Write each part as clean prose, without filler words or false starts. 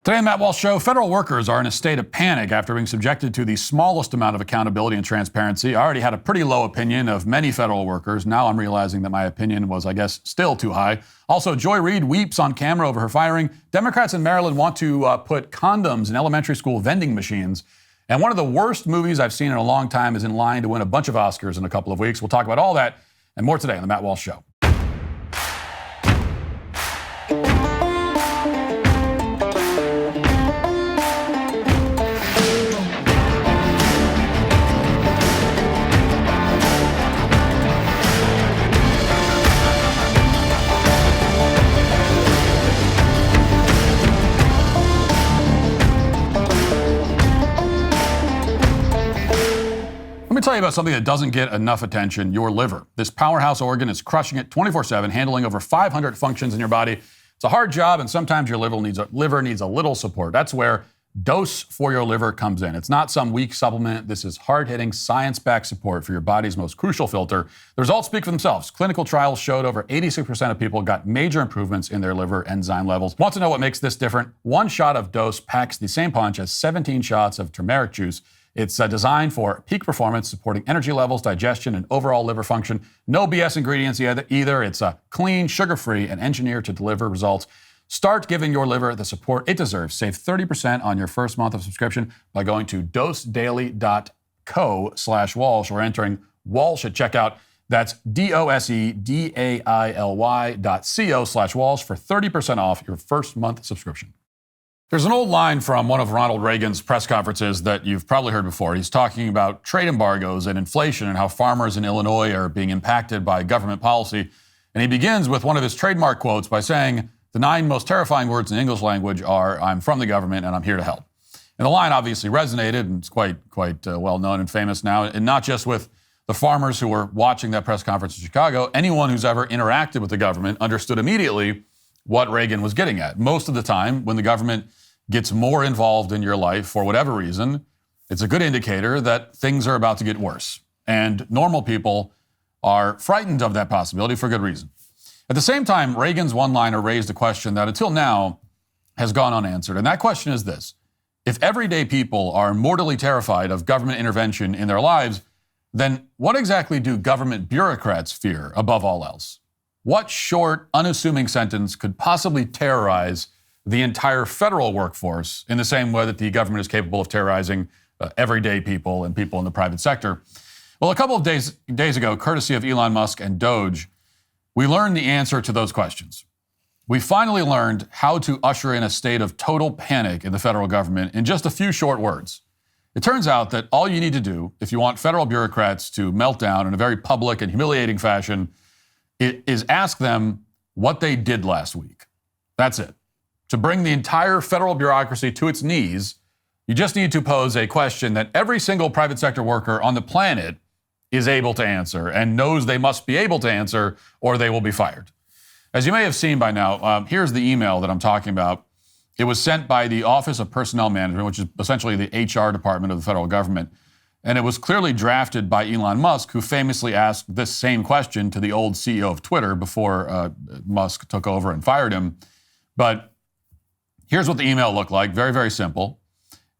Today on Matt Walsh Show, federal workers are in a state of panic after being subjected to the smallest amount of accountability and transparency. I already had a pretty low opinion of many federal workers. Now I'm realizing that my opinion was, I guess, still too high. Also, Joy Reid weeps on camera over her firing. Democrats in Maryland want to put condoms in elementary school vending machines. And one of the worst movies I've seen in a long time is in line to win a bunch of Oscars in a couple of weeks. We'll talk about all that and more today on the Matt Walsh Show. Let me tell you about something that doesn't get enough attention, your liver. This powerhouse organ is crushing it 24/7, handling over 500 functions in your body. It's a hard job, and sometimes your liver needs a little support. That's where Dose for Your Liver comes in. It's not some weak supplement. This is hard-hitting, science-backed support for your body's most crucial filter. The results speak for themselves. Clinical trials showed over 86% of people got major improvements in their liver enzyme levels. Want to know what makes this different? One shot of Dose packs the same punch as 17 shots of turmeric juice. It's designed for peak performance, supporting energy levels, digestion, and overall liver function. No BS ingredients either. It's clean, sugar-free, and engineered to deliver results. Start giving your liver the support it deserves. Save 30% on your first month of subscription by going to dosedaily.co/Walsh or entering Walsh at checkout. That's DOSEDAILY.co/Walsh for 30% off your first month subscription. There's an old line from one of Ronald Reagan's press conferences that you've probably heard before. He's talking about trade embargoes and inflation and how farmers in Illinois are being impacted by government policy. And he begins with one of his trademark quotes by saying, "The 9 most terrifying words in the English language are, 'I'm from the government and I'm here to help.'" And the line obviously resonated, and it's quite well known and famous now, and not just with the farmers who were watching that press conference in Chicago. Anyone who's ever interacted with the government understood immediately what Reagan was getting at. Most of the time, when the government gets more involved in your life for whatever reason, it's a good indicator that things are about to get worse. And normal people are frightened of that possibility for good reason. At the same time, Reagan's one-liner raised a question that until now has gone unanswered. And that question is this: if everyday people are mortally terrified of government intervention in their lives, then what exactly do government bureaucrats fear above all else? What short, unassuming sentence could possibly terrorize the entire federal workforce in the same way that the government is capable of terrorizing everyday people and people in the private sector? Well, a couple of days ago, courtesy of Elon Musk and Doge, we learned the answer to those questions. We finally learned how to usher in a state of total panic in the federal government in just a few short words. It turns out that all you need to do, if you want federal bureaucrats to melt down in a very public and humiliating fashion, is ask them what they did last week. That's it. To bring the entire federal bureaucracy to its knees, you just need to pose a question that every single private sector worker on the planet is able to answer and knows they must be able to answer or they will be fired. As you may have seen by now, here's the email that I'm talking about. It was sent by the Office of Personnel Management, which is essentially the HR department of the federal government. And it was clearly drafted by Elon Musk, who famously asked this same question to the old CEO of Twitter before Musk took over and fired him. But here's what the email looked like. Very, very simple.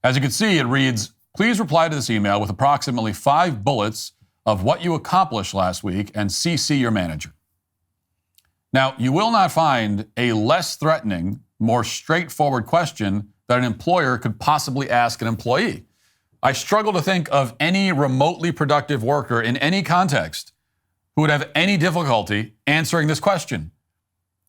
As you can see, it reads, "Please reply to this email with approximately 5 bullets of what you accomplished last week and CC your manager." Now, you will not find a less threatening, more straightforward question that an employer could possibly ask an employee. I struggle to think of any remotely productive worker in any context who would have any difficulty answering this question.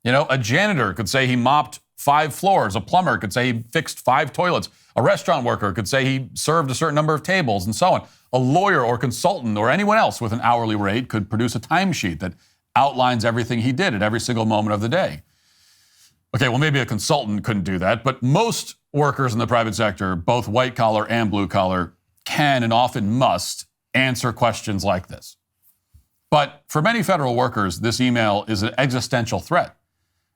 You know, a janitor could say he mopped 5 floors. A plumber could say he fixed 5 toilets. A restaurant worker could say he served a certain number of tables and so on. A lawyer or consultant or anyone else with an hourly rate could produce a timesheet that outlines everything he did at every single moment of the day. Okay, well, maybe a consultant couldn't do that, but most workers in the private sector, both white collar and blue collar, can and often must answer questions like this. But for many federal workers, this email is an existential threat.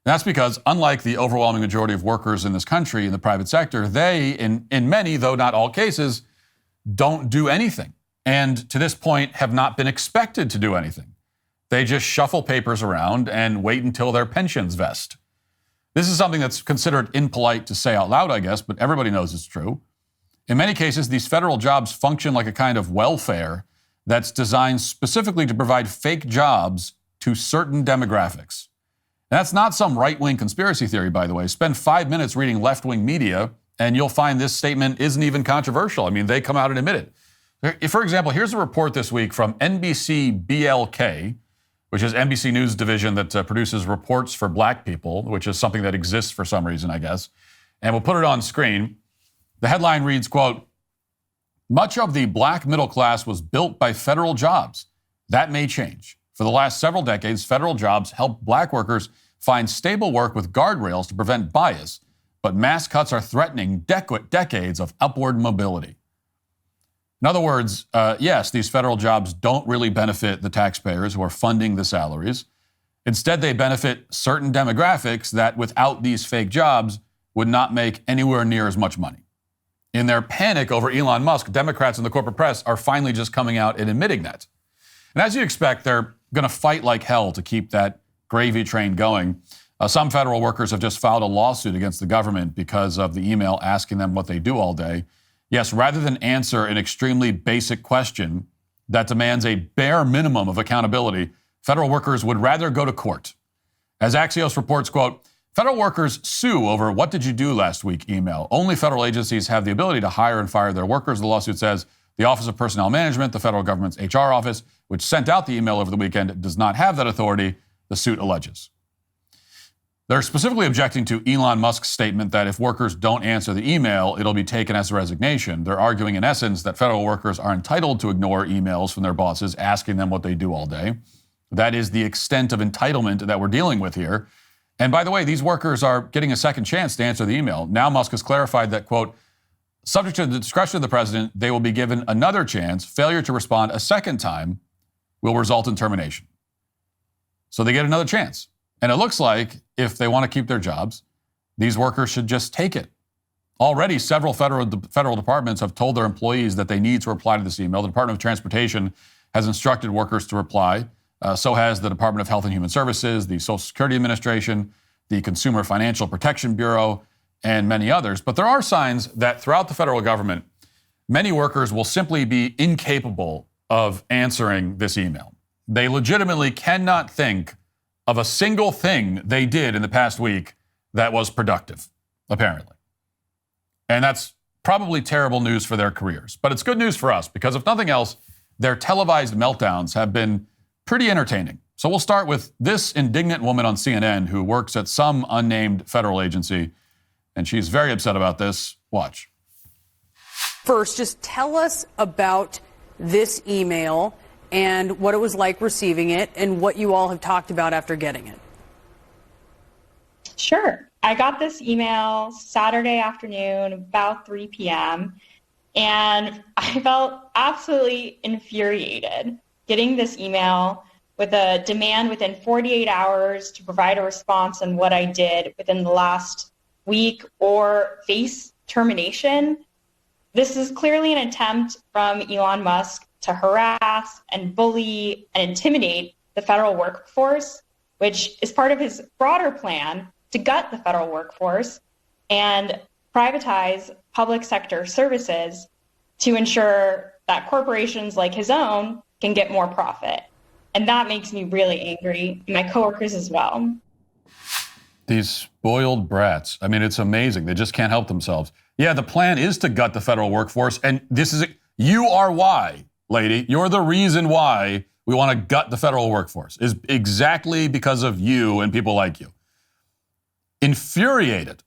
And that's because, unlike the overwhelming majority of workers in this country in the private sector, they, in many, though not all cases, don't do anything. And to this point, have not been expected to do anything. They just shuffle papers around and wait until their pensions vest. This is something that's considered impolite to say out loud, I guess, but everybody knows it's true. In many cases, these federal jobs function like a kind of welfare that's designed specifically to provide fake jobs to certain demographics. And that's not some right-wing conspiracy theory, by the way. Spend 5 minutes reading left-wing media, and you'll find this statement isn't even controversial. I mean, they come out and admit it. For example, here's a report this week from NBC BLK, which is NBC News division that produces reports for black people, which is something that exists for some reason, I guess. And we'll put it on screen. The headline reads, quote, "Much of the black middle class was built by federal jobs. That may change. For the last several decades, federal jobs helped black workers find stable work with guardrails to prevent bias, but mass cuts are threatening decades of upward mobility." In other words, yes, these federal jobs don't really benefit the taxpayers who are funding the salaries. Instead, they benefit certain demographics that without these fake jobs would not make anywhere near as much money. In their panic over Elon Musk, Democrats and the corporate press are finally just coming out and admitting that. And as you expect, they're going to fight like hell to keep that gravy train going. Some federal workers have just filed a lawsuit against the government because of the email asking them what they do all day. Yes, rather than answer an extremely basic question that demands a bare minimum of accountability, federal workers would rather go to court. As Axios reports, quote, "Federal workers sue over 'what did you do last week' email. Only federal agencies have the ability to hire and fire their workers," the lawsuit says. The Office of Personnel Management, the federal government's HR office, which sent out the email over the weekend, does not have that authority, the suit alleges. They're specifically objecting to Elon Musk's statement that if workers don't answer the email, it'll be taken as a resignation. They're arguing, in essence, that federal workers are entitled to ignore emails from their bosses asking them what they do all day. That is the extent of entitlement that we're dealing with here. And by the way, these workers are getting a second chance to answer the email. Now Musk has clarified that, quote, "Subject to the discretion of the president, they will be given another chance. Failure to respond a second time will result in termination." So they get another chance. And it looks like if they want to keep their jobs, these workers should just take it. Already, several federal departments have told their employees that they need to reply to this email. The Department of Transportation has instructed workers to reply. So has the Department of Health and Human Services, the Social Security Administration, the Consumer Financial Protection Bureau, and many others. But there are signs that throughout the federal government, many workers will simply be incapable of answering this email. They legitimately cannot think of a single thing they did in the past week that was productive, apparently. And that's probably terrible news for their careers. But it's good news for us because if nothing else, their televised meltdowns have been pretty entertaining. So we'll start with this indignant woman on CNN who works at some unnamed federal agency, and she's very upset about this. Watch. First, just tell us about this email and what it was like receiving it and what you all have talked about after getting it. Sure. I got this email Saturday afternoon, about 3 p.m., and I felt absolutely infuriated getting this email with a demand within 48 hours to provide a response on what I did within the last week or face termination. This is clearly an attempt from Elon Musk to harass and bully and intimidate the federal workforce, which is part of his broader plan to gut the federal workforce and privatize public sector services to ensure that corporations like his own can get more profit. And that makes me really angry, and my coworkers as well. These spoiled brats. I mean, it's amazing. They just can't help themselves. Yeah, the plan is to gut the federal workforce, and this is, you are why, lady. You're the reason why we want to gut the federal workforce, is exactly because of you and people like you. Infuriated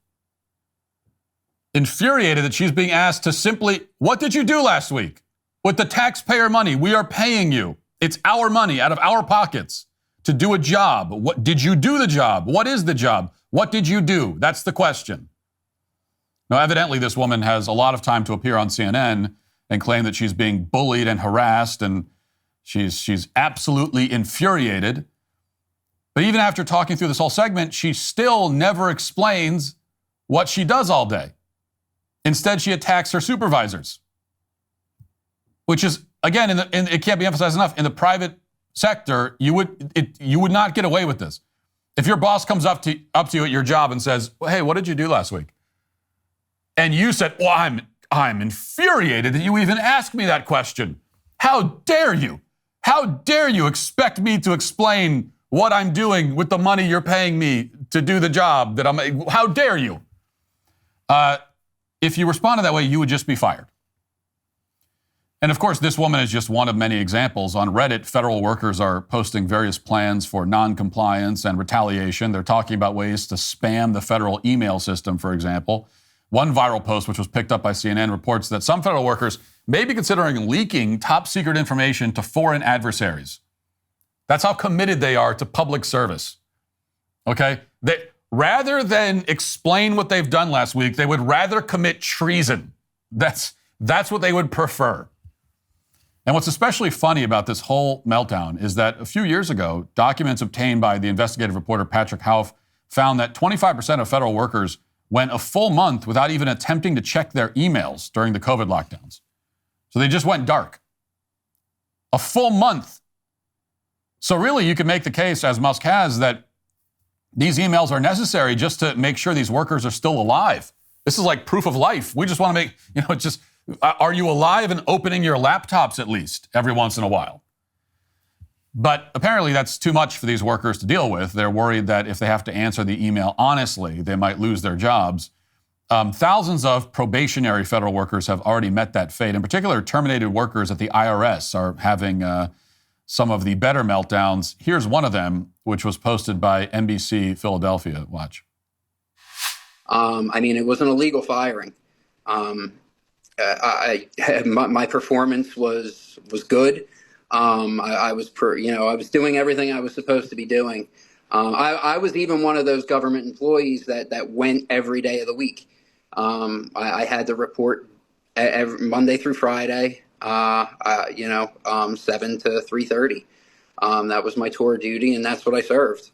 that she's being asked to simply, what did you do last week? With the taxpayer money, we are paying you. It's our money out of our pockets to do a job. What did you do the job? What is the job? What did you do? That's the question. Now, evidently, this woman has a lot of time to appear on CNN and claim that she's being bullied and harassed, and she's absolutely infuriated. But even after talking through this whole segment, she still never explains what she does all day. Instead, she attacks her supervisors, which is, again, it can't be emphasized enough. In the private sector, you would not get away with this. If your boss comes up to you at your job and says, well, hey, what did you do last week? And you said, well, I'm infuriated that you even asked me that question. How dare you? How dare you expect me to explain what I'm doing with the money you're paying me to do the job that I'm... How dare you? If you responded that way, you would just be fired. And of course, this woman is just one of many examples. On Reddit, federal workers are posting various plans for non-compliance and retaliation. They're talking about ways to spam the federal email system, for example. One viral post, which was picked up by CNN, reports that some federal workers may be considering leaking top secret information to foreign adversaries. That's how committed they are to public service. Okay? Rather than explain what they've done last week, they would rather commit treason. That's what they would prefer. And what's especially funny about this whole meltdown is that a few years ago, documents obtained by the investigative reporter Patrick Hauff found that 25% of federal workers went a full month without even attempting to check their emails during the COVID lockdowns. So they just went dark. A full month. So really, you could make the case, as Musk has, that these emails are necessary just to make sure these workers are still alive. This is like proof of life. We just want to make, are you alive and opening your laptops at least every once in a while? But apparently that's too much for these workers to deal with. They're worried that if they have to answer the email honestly, they might lose their jobs. Thousands of probationary federal workers have already met that fate. In particular, terminated workers at the IRS are having some of the better meltdowns. Here's one of them, which was posted by NBC Philadelphia. Watch. It wasn't a legal firing. My performance was good. I was doing everything I was supposed to be doing. I was even one of those government employees that went every day of the week. I had to report every Monday through Friday, 7 to 3:30. That was my tour duty, and that's what I served.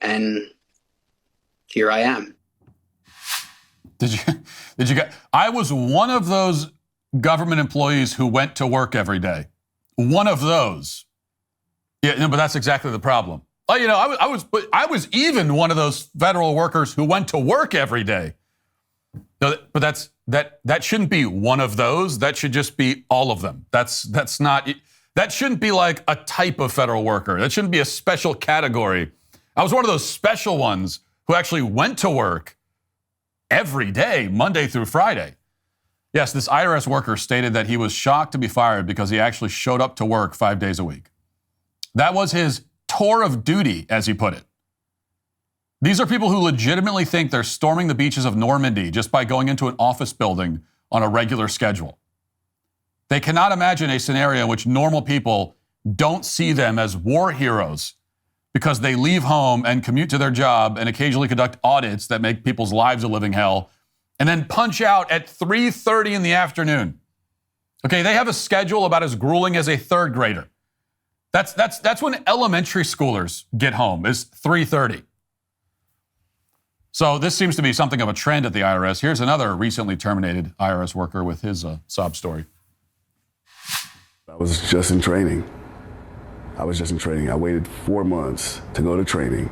And here I am. Did you get? I was one of those government employees who went to work every day. One of those. Yeah, no, but that's exactly the problem. I was even one of those federal workers who went to work every day. No, but that shouldn't be one of those. That should just be all of them. That's not. That shouldn't be like a type of federal worker. That shouldn't be a special category. I was one of those special ones who actually went to work every day, Monday through Friday. Yes, this IRS worker stated that he was shocked to be fired because he actually showed up to work 5 days a week. That was his tour of duty, as he put it. These are people who legitimately think they're storming the beaches of Normandy just by going into an office building on a regular schedule. They cannot imagine a scenario in which normal people don't see them as war heroes because they leave home and commute to their job and occasionally conduct audits that make people's lives a living hell and then punch out at 3:30 in the afternoon. Okay, they have a schedule about as grueling as a third grader. That's when elementary schoolers get home, is 3:30. So this seems to be something of a trend at the IRS. Here's another recently terminated IRS worker with his sob story. I was just in training. I waited 4 months to go to training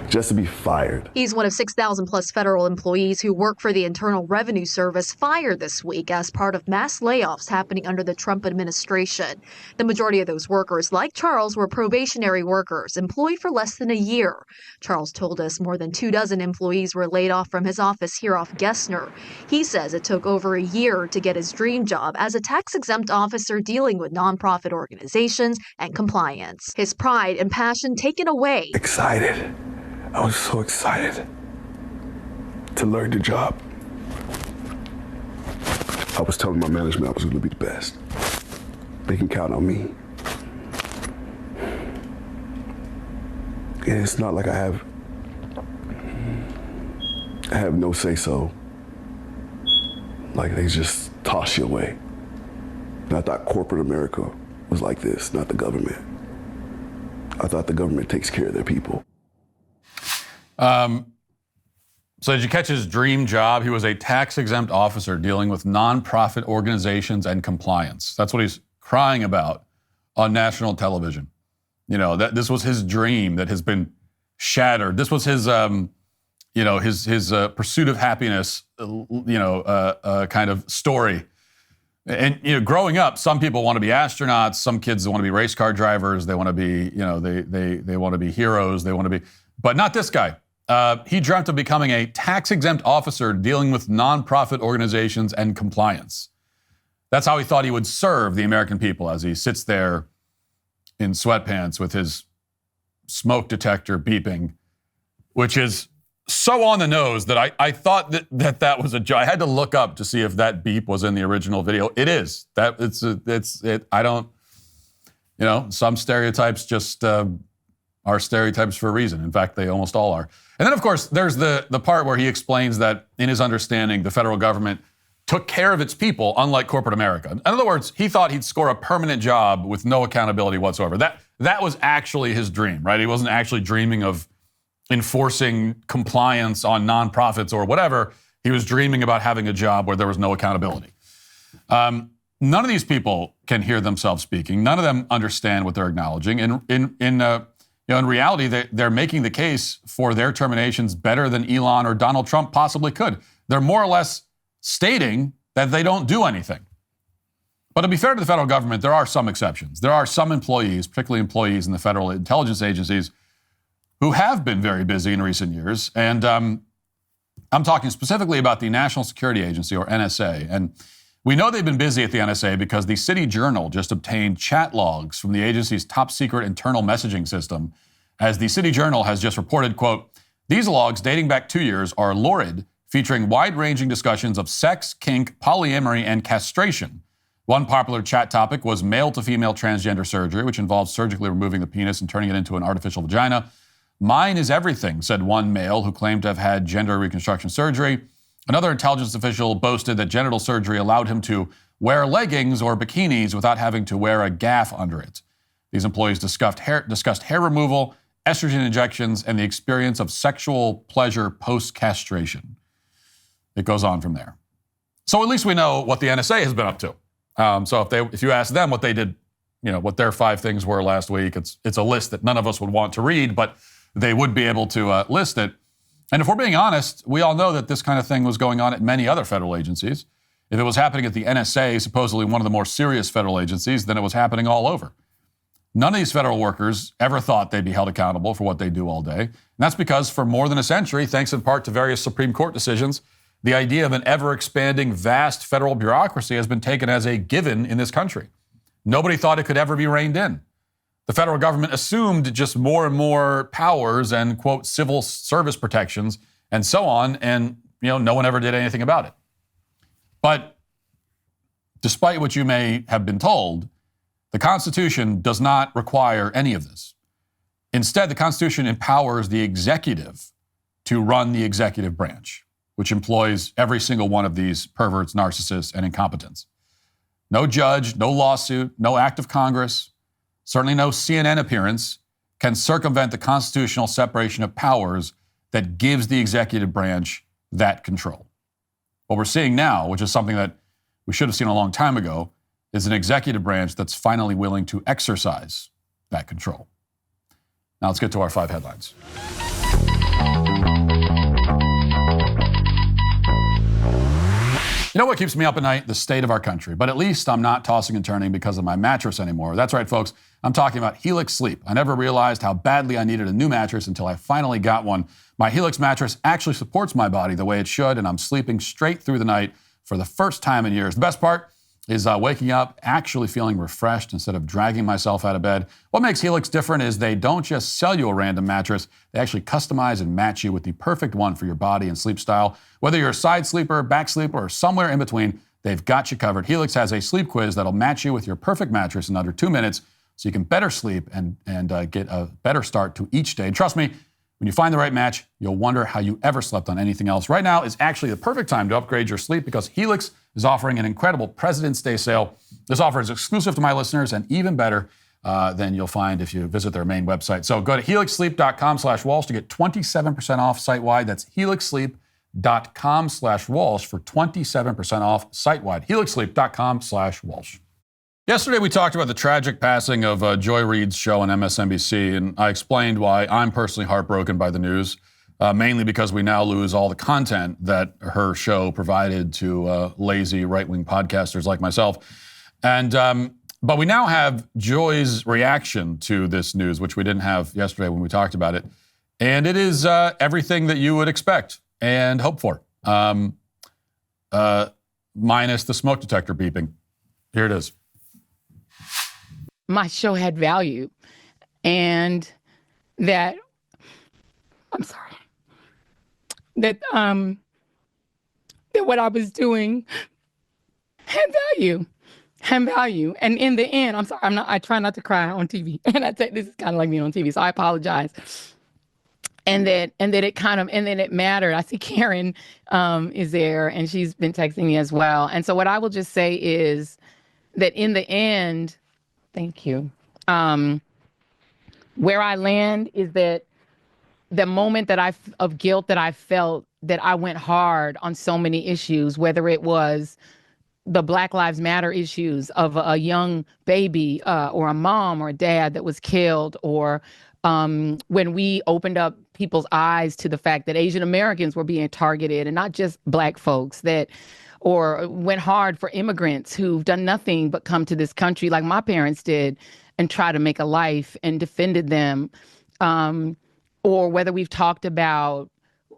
just to be fired. He's one of 6,000 plus federal employees who work for the Internal Revenue Service fired this week as part of mass layoffs happening under the Trump administration. The majority of those workers, like Charles, were probationary workers employed for less than a year. Charles told us more than 24 employees were laid off from his office here off Gessner. He says it took over a year to get his dream job as a tax-exempt officer dealing with nonprofit organizations and compliance. His pride and passion taken away. Excited. I was so excited to learn the job. I was telling my management I was going to be the best. They can count on me. And it's not like I have no say-so. Like they just toss you away. And I thought corporate America was like this, not the government. I thought the government takes care of their people. So did you catch his dream job? He was a tax-exempt officer dealing with nonprofit organizations and compliance. That's what he's crying about on national television. that this was his dream that has been shattered. This was his, his pursuit of happiness, kind of story. And, growing up, some people want to be astronauts. Some kids want to be race car drivers. They want to be, they want to be heroes. They want to be, but not this guy. He dreamt of becoming a tax-exempt officer dealing with nonprofit organizations and compliance. That's how he thought he would serve the American people as he sits there in sweatpants with his smoke detector beeping, which is so on the nose that I thought that was a joke. I had to look up to see if that beep was in the original video. It is. I don't, some stereotypes just are stereotypes for a reason. In fact, they almost all are. And then, of course, there's the part where he explains that, in his understanding, the federal government took care of its people, unlike corporate America. In other words, he thought he'd score a permanent job with no accountability whatsoever. That was actually his dream, right? He wasn't actually dreaming of enforcing compliance on nonprofits or whatever. He was dreaming about having a job where there was no accountability. None of these people can hear themselves speaking. None of them understand what they're acknowledging. In reality, they're making the case for their terminations better than Elon or Donald Trump possibly could. They're more or less stating that they don't do anything. But to be fair to the federal government, there are some exceptions. There are some employees, particularly employees in the federal intelligence agencies, who have been very busy in recent years. And I'm talking specifically about the National Security Agency, or NSA. And we know they've been busy at the NSA because the City Journal just obtained chat logs from the agency's top secret internal messaging system. As the City Journal has just reported, quote, "These logs dating back 2 years are lurid, featuring wide-ranging discussions of sex, kink, polyamory, and castration. One popular chat topic was male-to-female transgender surgery, which involves surgically removing the penis and turning it into an artificial vagina. Mine is everything," said one male who claimed to have had gender reconstruction surgery. Another intelligence official boasted that genital surgery allowed him to wear leggings or bikinis without having to wear a gaff under it. These employees discussed hair removal, estrogen injections, and the experience of sexual pleasure post-castration. It goes on from there. So at least we know what the NSA has been up to. So if you ask them what they did, what their 5 things were last week, it's a list that none of us would want to read, but they would be able to list it. And if we're being honest, we all know that this kind of thing was going on at many other federal agencies. If it was happening at the NSA, supposedly one of the more serious federal agencies, then it was happening all over. None of these federal workers ever thought they'd be held accountable for what they do all day. And that's because for more than a century, thanks in part to various Supreme Court decisions, the idea of an ever-expanding, vast federal bureaucracy has been taken as a given in this country. Nobody thought it could ever be reined in. The federal government assumed just more and more powers and, quote, civil service protections and so on, and, no one ever did anything about it. But despite what you may have been told, the Constitution does not require any of this. Instead, the Constitution empowers the executive to run the executive branch, which employs every single one of these perverts, narcissists, and incompetents. No judge, no lawsuit, no act of Congress, certainly no CNN appearance can circumvent the constitutional separation of powers that gives the executive branch that control. What we're seeing now, which is something that we should have seen a long time ago, is an executive branch that's finally willing to exercise that control. Now let's get to our 5 headlines. You know what keeps me up at night? The state of our country. But at least I'm not tossing and turning because of my mattress anymore. That's right, folks. I'm talking about Helix Sleep. I never realized how badly I needed a new mattress until I finally got one. My Helix mattress actually supports my body the way it should, and I'm sleeping straight through the night for the first time in years. The best part is waking up actually feeling refreshed instead of dragging myself out of bed. What makes Helix different is they don't just sell you a random mattress. They actually customize and match you with the perfect one for your body and sleep style. Whether you're a side sleeper, back sleeper, or somewhere in between, they've got you covered. Helix has a sleep quiz that'll match you with your perfect mattress in under 2 minutes so you can better sleep and get a better start to each day. And trust me, when you find the right match, you'll wonder how you ever slept on anything else. Right now is actually the perfect time to upgrade your sleep because Helix is offering an incredible President's Day sale. This offer is exclusive to my listeners and even better than you'll find if you visit their main website. So go to helixsleep.com/Walsh to get 27% off site-wide. That's helixsleep.com/Walsh for 27% off site-wide. helixsleep.com/Walsh. Yesterday, we talked about the tragic passing of Joy Reid's show on MSNBC, and I explained why I'm personally heartbroken by the news, mainly because we now lose all the content that her show provided to lazy right-wing podcasters like myself. And but we now have Joy's reaction to this news, which we didn't have yesterday when we talked about it. And it is everything that you would expect and hope for, minus the smoke detector beeping. Here it is. My show had value, and that that what I was doing had value. And in the end, I try not to cry on TV. And this is kind of like me on TV, so I apologize. And then it mattered. I see Karen is there, and she's been texting me as well. And so what I will just say is that in the end, thank you. Where I land is that the moment of guilt that I felt, that I went hard on so many issues, whether it was the Black Lives Matter issues of a young baby or a mom or a dad that was killed, or when we opened up people's eyes to the fact that Asian Americans were being targeted and not just Black folks, or went hard for immigrants who've done nothing but come to this country like my parents did and try to make a life and defended them. Or whether we've talked about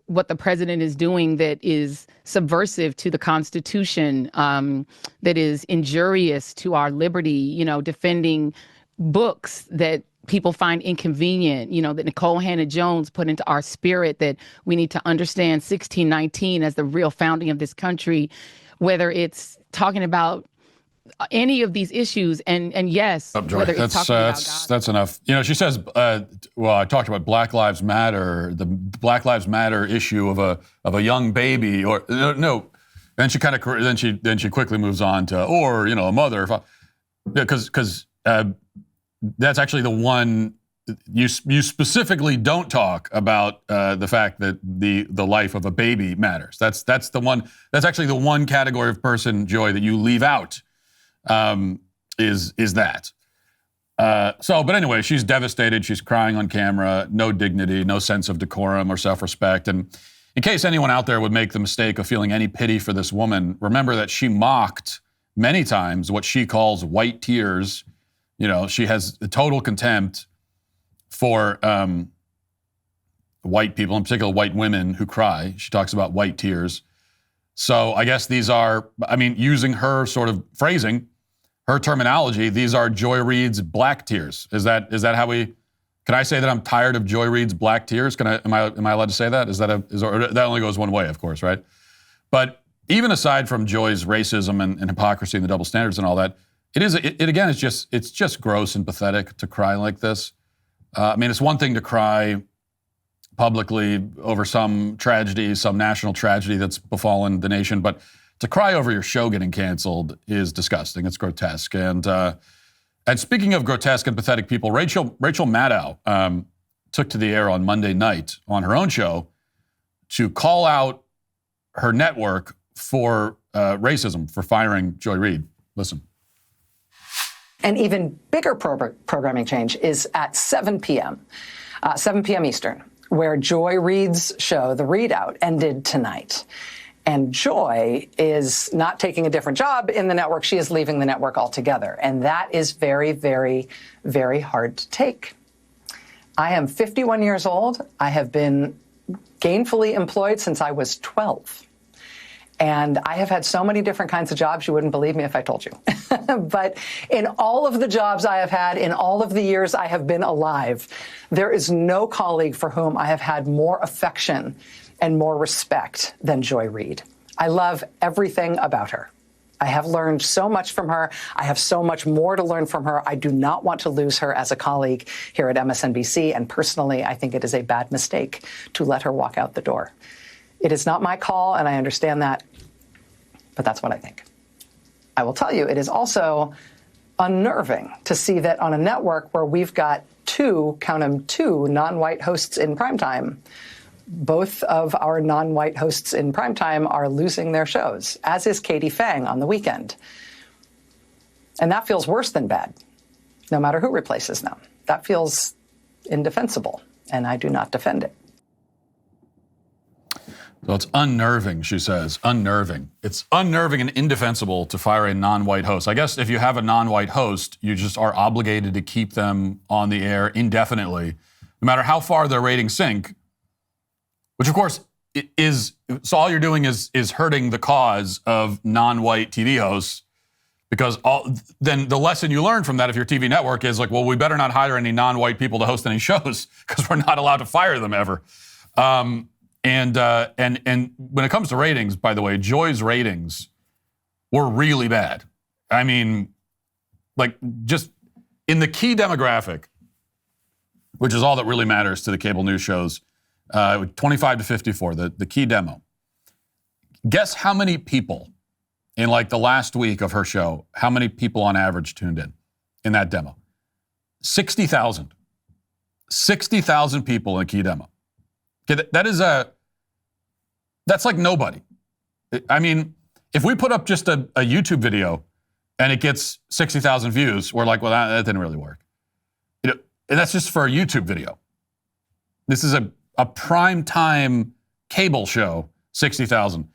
what the president is doing that is subversive to the Constitution, that is injurious to our liberty, defending books that people find inconvenient, that Nicole Hannah-Jones put into our spirit, that we need to understand 1619 as the real founding of this country, whether it's talking about any of these issues, and yes, whether it's talking about God. That's enough. She says, well, I talked about Black Lives Matter, the Black Lives Matter issue of a young baby, or no. Then she then she quickly moves on to, or a mother, because that's actually the one you specifically don't talk about, the fact that the life of a baby matters. That's the one. That's actually the one category of person, Joy, that you leave out. Is that. But anyway, she's devastated. She's crying on camera, no dignity, no sense of decorum or self-respect. And in case anyone out there would make the mistake of feeling any pity for this woman, remember that she mocked many times what she calls white tears. She has a total contempt for white people, in particular white women who cry. She talks about white tears. So I guess these are, using her sort of phrasing, her terminology, these are Joy Reid's black tears. Is that how can I say that I'm tired of Joy Reid's black tears? Am I allowed to say that? That only goes one way, of course, right? But even aside from Joy's racism and hypocrisy and the double standards and all that, it's just gross and pathetic to cry like this. It's one thing to cry publicly over some tragedy, some national tragedy that's befallen the nation, but to cry over your show getting canceled is disgusting. It's grotesque. And speaking of grotesque and pathetic people, Rachel Maddow took to the air on Monday night on her own show to call out her network for racism, for firing Joy Reid. Listen. An even bigger programming change is at 7 p.m., 7 p.m. Eastern, where Joy Reid's show, The Reid Out, ended tonight. And Joy is not taking a different job in the network. She is leaving the network altogether. And that is very, very, very hard to take. I am 51 years old. I have been gainfully employed since I was 12. And I have had so many different kinds of jobs, you wouldn't believe me if I told you. But in all of the jobs I have had, in all of the years I have been alive, there is no colleague for whom I have had more affection and more respect than Joy Reid. I love everything about her. I have learned so much from her. I have so much more to learn from her. I do not want to lose her as a colleague here at MSNBC. And personally, I think it is a bad mistake to let her walk out the door. It is not my call, and I understand that, but that's what I think. I will tell you, it is also unnerving to see that on a network where we've got two non-white hosts in primetime, both of our non-white hosts in primetime are losing their shows, as is Katie Fang on the weekend. And that feels worse than bad, no matter who replaces them. That feels indefensible, and I do not defend it. So it's unnerving, she says, unnerving. It's unnerving and indefensible to fire a non-white host. I guess if you have a non-white host, you just are obligated to keep them on the air indefinitely, no matter how far their ratings sink, which of course is, so all you're doing is hurting the cause of non-white TV hosts, because then the lesson you learn from that, if your TV network is like, well, we better not hire any non-white people to host any shows because we're not allowed to fire them ever. And when it comes to ratings, by the way, Joy's ratings were really bad. I mean, like just in the key demographic, which is all that really matters to the cable news shows, 25 to 54, the key demo. Guess how many people in like the last week of her show, how many people on average tuned in that demo? 60,000. 60,000 people in a key demo. Okay, that's like nobody. I mean, if we put up just a YouTube video and it gets 60,000 views, we're like, well, that didn't really work. And that's just for a YouTube video. This is a prime time cable show, 60,000.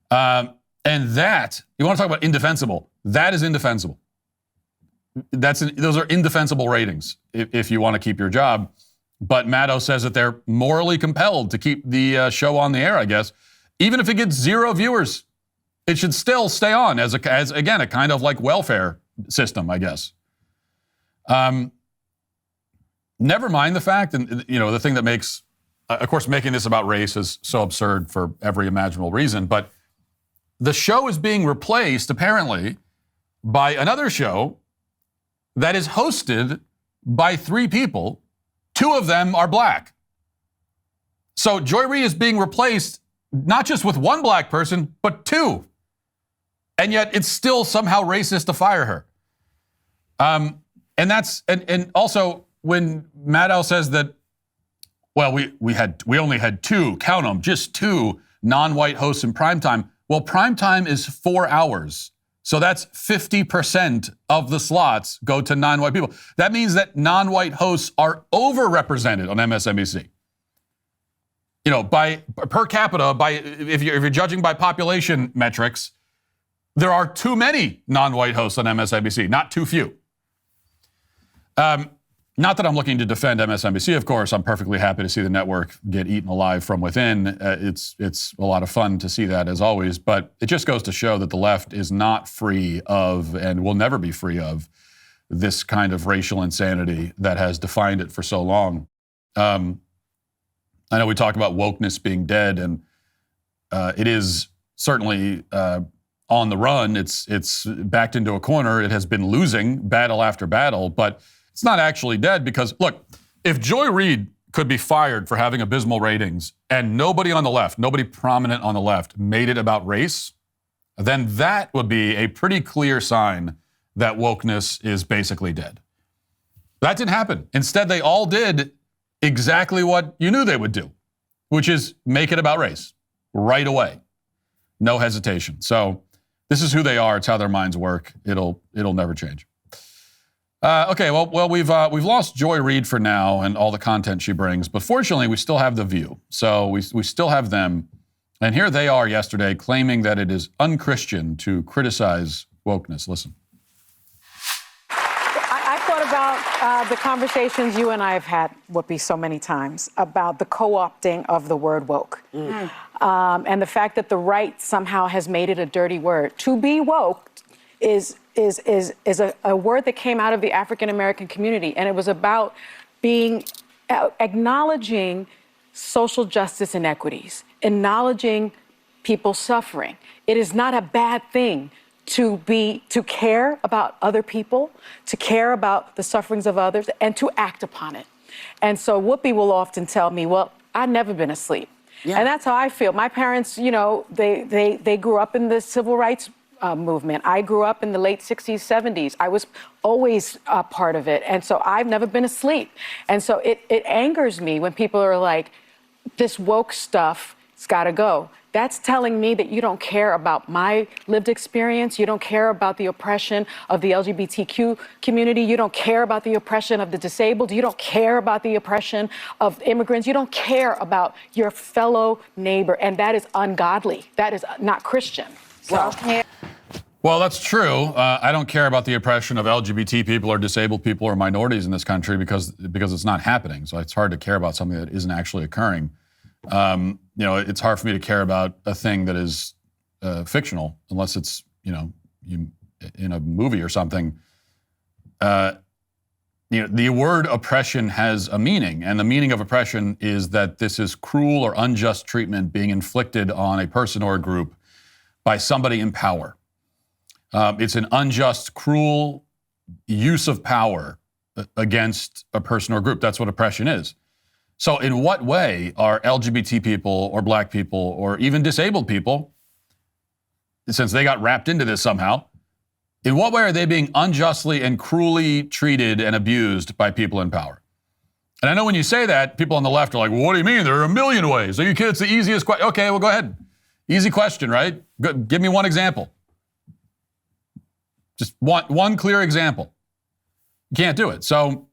And that, you want to talk about indefensible, that is indefensible. Those are indefensible ratings if you want to keep your job. But Maddow says that they're morally compelled to keep the show on the air, I guess. Even if it gets 0 viewers, it should still stay on as again, a kind of like welfare system, I guess. Never mind the fact, and the thing that makes, of course, making this about race is so absurd for every imaginable reason, but the show is being replaced, apparently, by another show that is hosted by 3 people. 2 of them are black. So Joy Reid is being replaced not just with 1 black person, but 2. And yet it's still somehow racist to fire her. And also when Maddow says that, well, we only had 2, count them, just 2 non-white hosts in primetime. Well, primetime is 4 hours. So that's 50% of the slots go to non-white people. That means that non-white hosts are overrepresented on MSNBC. By per capita, if you're judging by population metrics, there are too many non-white hosts on MSNBC, not too few. Not that I'm looking to defend MSNBC, of course. I'm perfectly happy to see the network get eaten alive from within. It's a lot of fun to see that, as always. But it just goes to show that the left is not free of, and will never be free of, this kind of racial insanity that has defined it for so long. I know we talk about wokeness being dead, and it is certainly on the run. It's backed into a corner. It has been losing battle after battle, but it's not actually dead because, look, if Joy Reid could be fired for having abysmal ratings and nobody on the left, nobody prominent on the left made it about race, then that would be a pretty clear sign that wokeness is basically dead. That didn't happen. Instead, they all did exactly what you knew they would do, which is make it about race right away. No hesitation. So this is who they are. It's how their minds work. It'll never change. Okay, well, we've lost Joy Reid for now and all the content she brings, but fortunately, we still have The View. So we still have them, and here they are yesterday claiming that it is unchristian to criticize wokeness. Listen. I thought about the conversations you and I have had, Whoopi, so many times about the co-opting of the word woke, and the fact that the right somehow has made it a dirty word. To be woke is a word that came out of the African American community, and it was about acknowledging social justice inequities, acknowledging people suffering. It is not a bad thing to care about other people, to care about the sufferings of others, and to act upon it. And so Whoopi will often tell me, well, I've never been asleep. Yeah. And that's how I feel. My parents, they grew up in the civil rights movement. I grew up in the late 60s, 70s. I was always a part of it. And so I've never been asleep. And so it angers me when people are like, this woke stuff It's got to go. That's telling me that you don't care about my lived experience. You don't care about the oppression of the LGBTQ community. You don't care about the oppression of the disabled. You don't care about the oppression of immigrants. You don't care about your fellow neighbor. And that is ungodly. That is not Christian. So. Well, that's true. I don't care about the oppression of LGBT people or disabled people or minorities in this country because it's not happening. So it's hard to care about something that isn't actually occurring. It's hard for me to care about a thing that is fictional, unless it's, in a movie or something. The word oppression has a meaning, and the meaning of oppression is that this is cruel or unjust treatment being inflicted on a person or a group by somebody in power. It's an unjust, cruel use of power against a person or group. That's what oppression is. So in what way are LGBT people or black people or even disabled people, since they got wrapped into this somehow, in what way are they being unjustly and cruelly treated and abused by people in power? And I know when you say that, people on the left are like, well, what do you mean? There are a million ways. Are you kidding? It's the easiest question. Okay, well, go ahead. Easy question, right? Give me one example. Just one clear example. You can't do it. So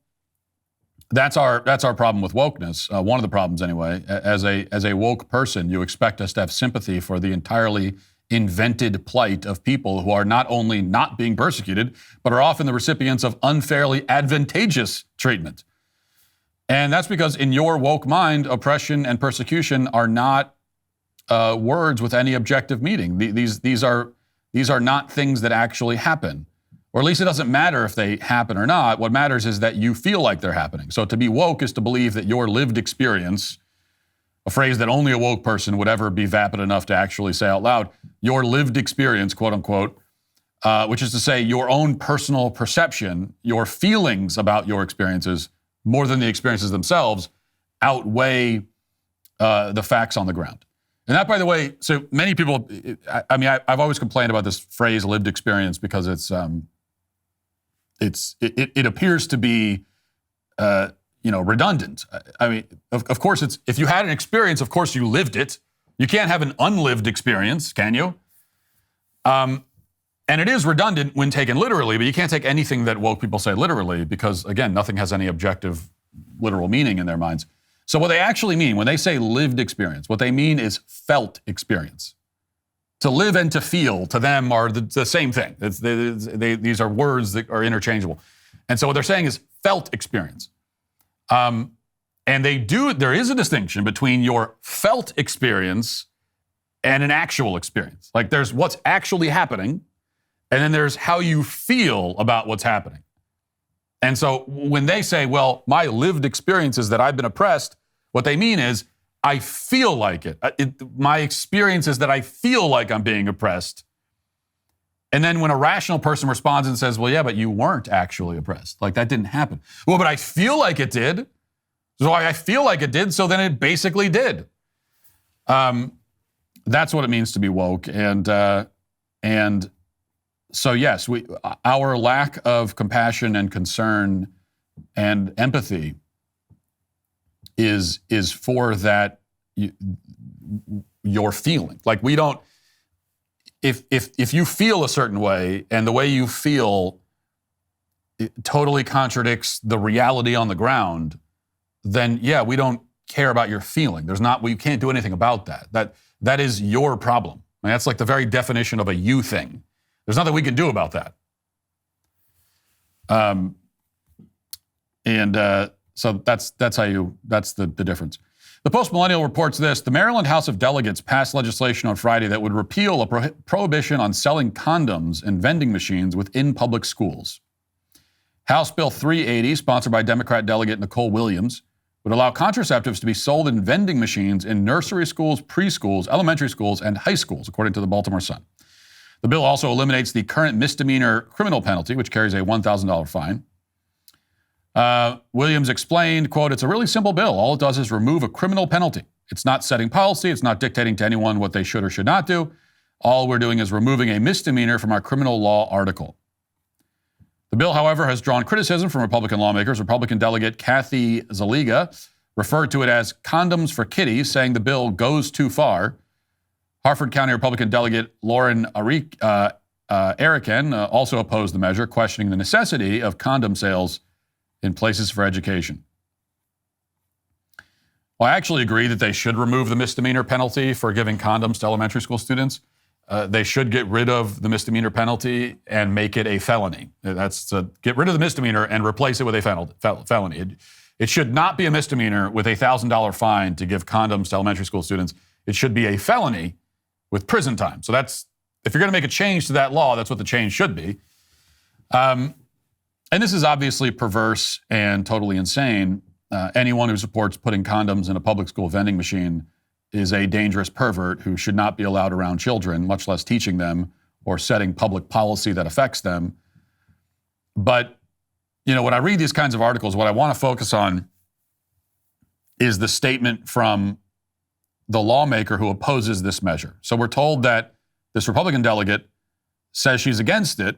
that's our problem with wokeness. One of the problems, anyway. As a woke person, you expect us to have sympathy for the entirely invented plight of people who are not only not being persecuted, but are often the recipients of unfairly advantageous treatment. And that's because in your woke mind, oppression and persecution are not words with any objective meaning. These are not things that actually happen. Or at least it doesn't matter if they happen or not. What matters is that you feel like they're happening. So to be woke is to believe that your lived experience, a phrase that only a woke person would ever be vapid enough to actually say out loud, your lived experience, quote unquote, which is to say your own personal perception, your feelings about your experiences, more than the experiences themselves, outweigh the facts on the ground. And that, by the way, so many people, I've always complained about this phrase lived experience because it appears to be, redundant. I mean, of course, if you had an experience, of course you lived it. You can't have an unlived experience, can you? And it is redundant when taken literally, but you can't take anything that woke people say literally because, again, nothing has any objective, literal meaning in their minds. So what they actually mean when they say lived experience, what they mean is felt experience. To live and to feel to them are the same thing. These are words that are interchangeable. And so what they're saying is felt experience. And there is a distinction between your felt experience and an actual experience. Like there's what's actually happening, and then there's how you feel about what's happening. And so when they say, well, my lived experience is that I've been oppressed, what they mean is I feel like it. My experience is that I feel like I'm being oppressed. And then when a rational person responds and says, well, yeah, but you weren't actually oppressed. Like that didn't happen. Well, but I feel like it did. So I feel like it did, so then it basically did. That's what it means to be woke. And so yes, our lack of compassion and concern and empathy is for that your feeling. Like we don't. If you feel a certain way and the way you feel it totally contradicts the reality on the ground, then yeah, we don't care about your feeling. We can't do anything about that. That is your problem. I mean, that's like the very definition of a you thing. There's nothing we can do about that. So that's the difference. The Post-Millennial reports this. The Maryland House of Delegates passed legislation on Friday that would repeal a prohibition on selling condoms in vending machines within public schools. House Bill 380, sponsored by Democrat Delegate Nicole Williams, would allow contraceptives to be sold in vending machines in nursery schools, preschools, elementary schools, and high schools, according to the Baltimore Sun. The bill also eliminates the current misdemeanor criminal penalty, which carries a $1,000 fine. Williams explained, quote, it's a really simple bill. All it does is remove a criminal penalty. It's not setting policy. It's not dictating to anyone what they should or should not do. All we're doing is removing a misdemeanor from our criminal law article. The bill, however, has drawn criticism from Republican lawmakers. Republican delegate Kathy Zaliga referred to it as condoms for kiddies, saying the bill goes too far. Harford County Republican delegate Lauren Ariken also opposed the measure, questioning the necessity of condom sales in places for education. Well, I actually agree that they should remove the misdemeanor penalty for giving condoms to elementary school students. They should get rid of the misdemeanor penalty and make it a felony. That's to get rid of the misdemeanor and replace it with a felony. It should not be a misdemeanor with a $1,000 fine to give condoms to elementary school students. It should be a felony with prison time. So that's, if you're going to make a change to that law, that's what the change should be. And this is obviously perverse and totally insane. Anyone who supports putting condoms in a public school vending machine is a dangerous pervert who should not be allowed around children, much less teaching them or setting public policy that affects them. But, you know, when I read these kinds of articles, what I want to focus on is the statement from the lawmaker who opposes this measure. So we're told that this Republican delegate says she's against it,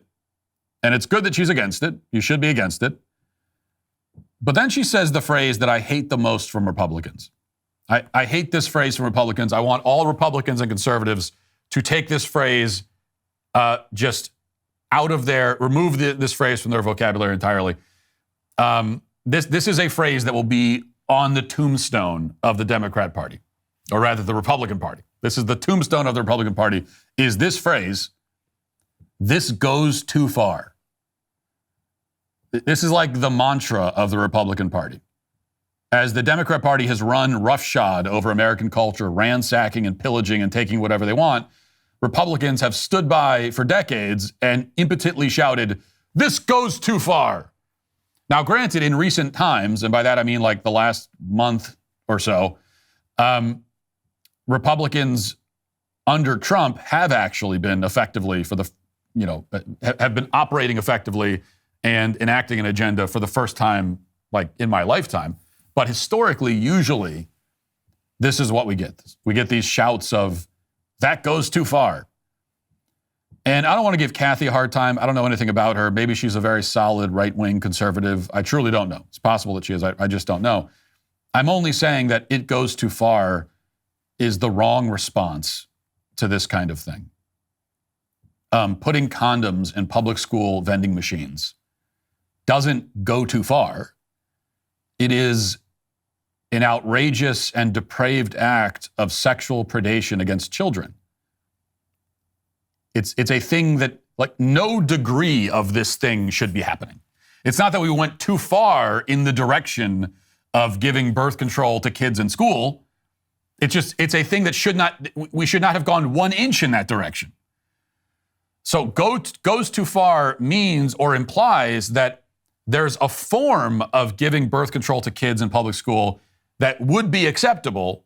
and it's good that she's against it. You should be against it. But then she says the phrase that I hate the most from Republicans. I hate this phrase from Republicans. I want all Republicans and conservatives to take this phrase just out of remove this phrase from their vocabulary entirely. This is a phrase that will be on the tombstone of the Democrat Party, or rather the Republican Party. This is the tombstone of the Republican Party, is this phrase, "This goes too far." This is like the mantra of the Republican Party. As the Democrat Party has run roughshod over American culture, ransacking and pillaging and taking whatever they want, Republicans have stood by for decades and impotently shouted, "This goes too far." Now, granted, in recent times, and by that I mean like the last month or so, Republicans under Trump have actually been effectively have been operating effectively and enacting an agenda for the first time, like in my lifetime. But historically, usually, this is what we get. We get these shouts of, "That goes too far." And I don't want to give Kathy a hard time. I don't know anything about her. Maybe she's a very solid right-wing conservative. I truly don't know. It's possible that she is. I just don't know. I'm only saying that "it goes too far" is the wrong response to this kind of thing. Putting condoms in public school vending machines doesn't go too far. It is an outrageous and depraved act of sexual predation against children. It's a thing that, like, no degree of this thing should be happening. It's not that we went too far in the direction of giving birth control to kids in school. It's a thing that we should not have gone 1 inch in that direction. So goes too far means or implies that there's a form of giving birth control to kids in public school that would be acceptable,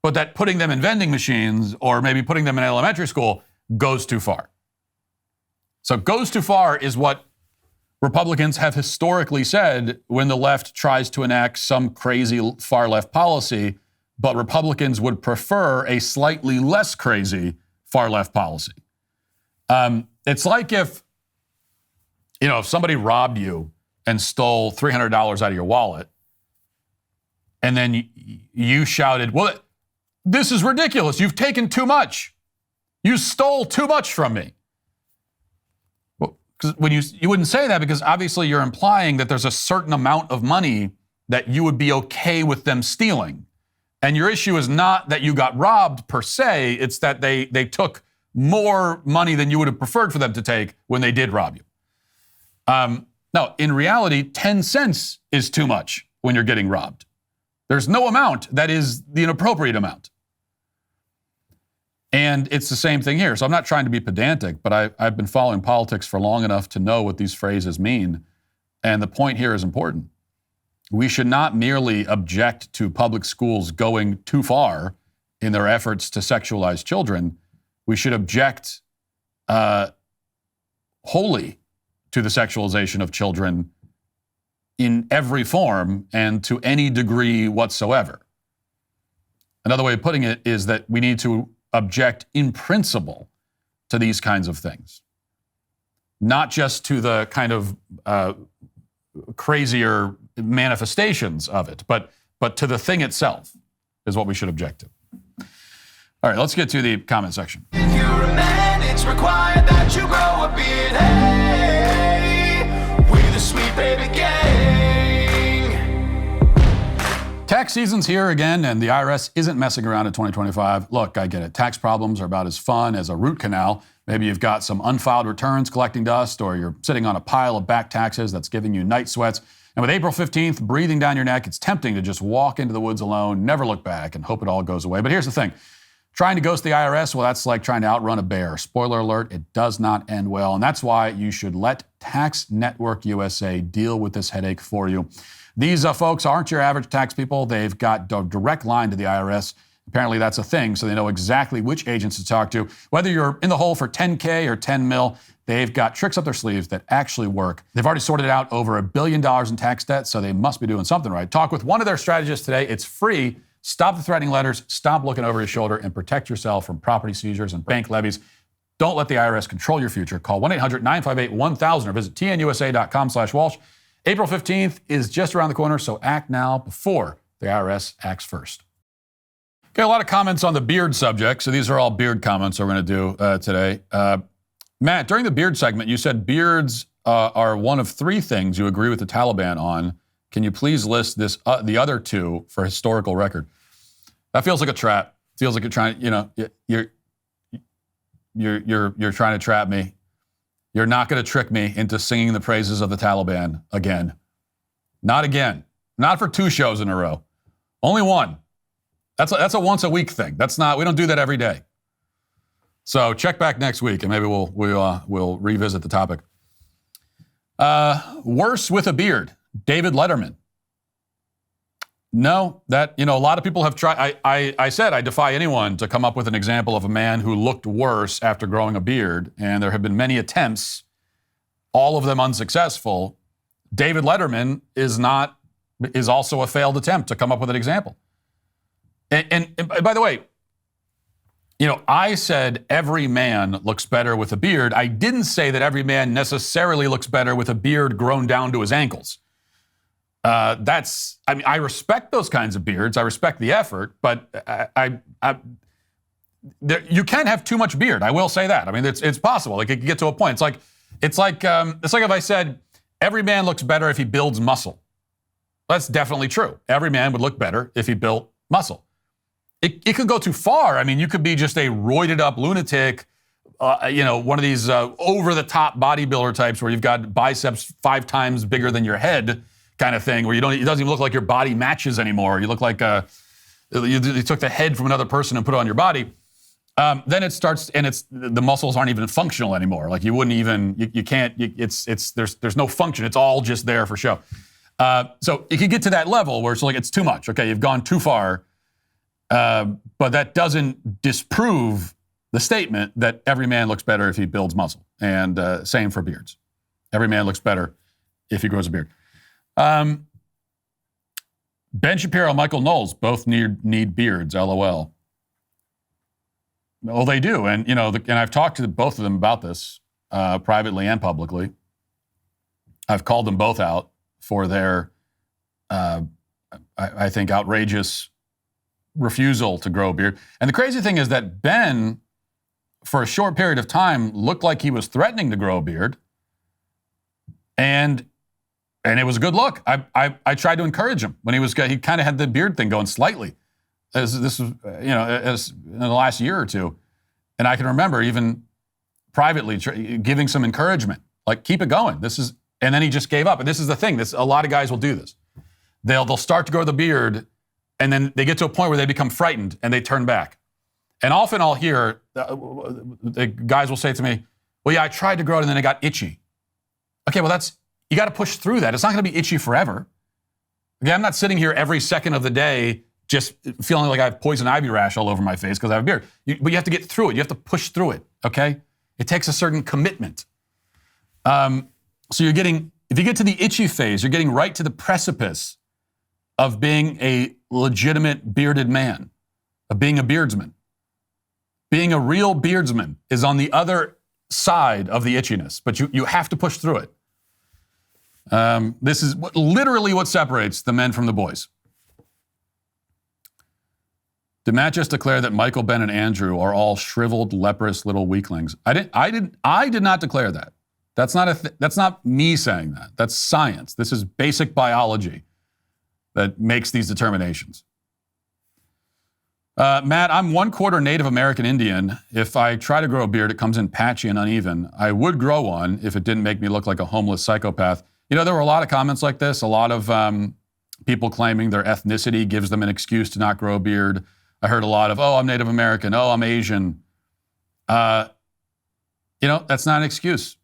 but that putting them in vending machines or maybe putting them in elementary school goes too far. So goes too far is what Republicans have historically said when the left tries to enact some crazy far left policy, but Republicans would prefer a slightly less crazy far left policy. It's like if somebody robbed you and stole $300 out of your wallet, and then you shouted, "Well, this is ridiculous. You've taken too much. You stole too much from me." Well, because when you wouldn't say that, because obviously you're implying that there's a certain amount of money that you would be okay with them stealing. And your issue is not that you got robbed per se, it's that they took more money than you would have preferred for them to take when they did rob you. No, in reality, 10 cents is too much when you're getting robbed. There's no amount that is the inappropriate amount. And it's the same thing here. So I'm not trying to be pedantic, but I've been following politics for long enough to know what these phrases mean. And the point here is important. We should not merely object to public schools going too far in their efforts to sexualize children. We should object wholly to the sexualization of children in every form and to any degree whatsoever. Another way of putting it is that we need to object in principle to these kinds of things, not just to the kind of crazier manifestations of it, but but to the thing itself is what we should object to. All right, let's get to the comment section. If you're a man, it's required that you grow a beard. Hey, we're the Sweet Baby Gang. Tax season's here again, and the IRS isn't messing around in 2025. Look, I get it. Tax problems are about as fun as a root canal. Maybe you've got some unfiled returns collecting dust, or you're sitting on a pile of back taxes that's giving you night sweats. And with April 15th breathing down your neck, it's tempting to just walk into the woods alone, never look back, and hope it all goes away. But here's the thing. Trying to ghost the IRS, well, that's like trying to outrun a bear. Spoiler alert, it does not end well. And that's why you should let Tax Network USA deal with this headache for you. These folks aren't your average tax people. They've got a direct line to the IRS. Apparently that's a thing, so they know exactly which agents to talk to. Whether you're in the hole for 10K or 10 mil, they've got tricks up their sleeves that actually work. They've already sorted out over $1 billion in tax debt, so they must be doing something right. Talk with one of their strategists today. It's free. Stop the threatening letters, stop looking over your shoulder, and protect yourself from property seizures and bank levies. Don't let the IRS control your future. Call 1-800-958-1000 or visit tnusa.com/Walsh. April 15th is just around the corner, so act now before the IRS acts first. Okay, a lot of comments on the beard subject, so these are all beard comments we're going to do today. Matt, during the beard segment, you said beards are one of three things you agree with the Taliban on. Can you please list the other two for historical record? That feels like a trap. Feels like you're trying, you're trying to trap me. You're not going to trick me into singing the praises of the Taliban again. Not again. Not for 2 shows in a row. Only one. That's a once a week thing. We don't do that every day. So check back next week and maybe we'll revisit the topic. Worse with a beard. David Letterman. No, a lot of people have tried. I said I defy anyone to come up with an example of a man who looked worse after growing a beard, and there have been many attempts, all of them unsuccessful. David Letterman is also a failed attempt to come up with an example. And by the way, I said every man looks better with a beard. I didn't say that every man necessarily looks better with a beard grown down to his ankles. I respect those kinds of beards. I respect the effort, but you can have too much beard. I will say that. I mean, it's possible. Like it can get to a point. It's like if I said every man looks better if he builds muscle. That's definitely true. Every man would look better if he built muscle. It could go too far. I mean, you could be just a roided up lunatic, one of these over the top bodybuilder types where you've got biceps 5 times bigger than your head, kind of thing, where it doesn't even look like your body matches anymore. You look like you took the head from another person and put it on your body. Then it starts, and the muscles aren't even functional anymore. Like you wouldn't even, you can't. There's no function. It's all just there for show. So it could get to that level where it's too much. Okay, you've gone too far, but that doesn't disprove the statement that every man looks better if he builds muscle. And same for beards. Every man looks better if he grows a beard. Ben Shapiro, Michael Knowles, both need beards, LOL. Well, they do. And, and I've talked to both of them about this privately and publicly. I've called them both out for their, I think, outrageous refusal to grow a beard. And the crazy thing is that Ben, for a short period of time, looked like he was threatening to grow a beard. And it was a good look. I tried to encourage him when he kind of had the beard thing going slightly. This was, as in the last year or two. And I can remember even privately giving some encouragement, like, keep it going. And then he just gave up. And this is the thing. A lot of guys will do this. They'll start to grow the beard, and then they get to a point where they become frightened and they turn back. And often I'll hear the guys will say to me, well, yeah, I tried to grow it and then it got itchy. Okay, well, you got to push through that. It's not going to be itchy forever. Okay, I'm not sitting here every second of the day just feeling like I have poison ivy rash all over my face because I have a beard. But you have to get through it. You have to push through it, okay? It takes a certain commitment. So if you get to the itchy phase, you're getting right to the precipice of being a legitimate bearded man, of being a beardsman. Being a real beardsman is on the other side of the itchiness, but you have to push through it. This is literally what separates the men from the boys. Did Matt just declare that Michael, Ben, and Andrew are all shriveled, leprous little weaklings? I did not declare that. That's not me saying that. That's science. This is basic biology that makes these determinations. Matt, I'm 1/4 Native American Indian. If I try to grow a beard, it comes in patchy and uneven. I would grow one if it didn't make me look like a homeless psychopath. You know, there were a lot of comments like this, a lot of people claiming their ethnicity gives them an excuse to not grow a beard. I heard a lot of, oh, I'm Native American, oh, I'm Asian. That's not an excuse,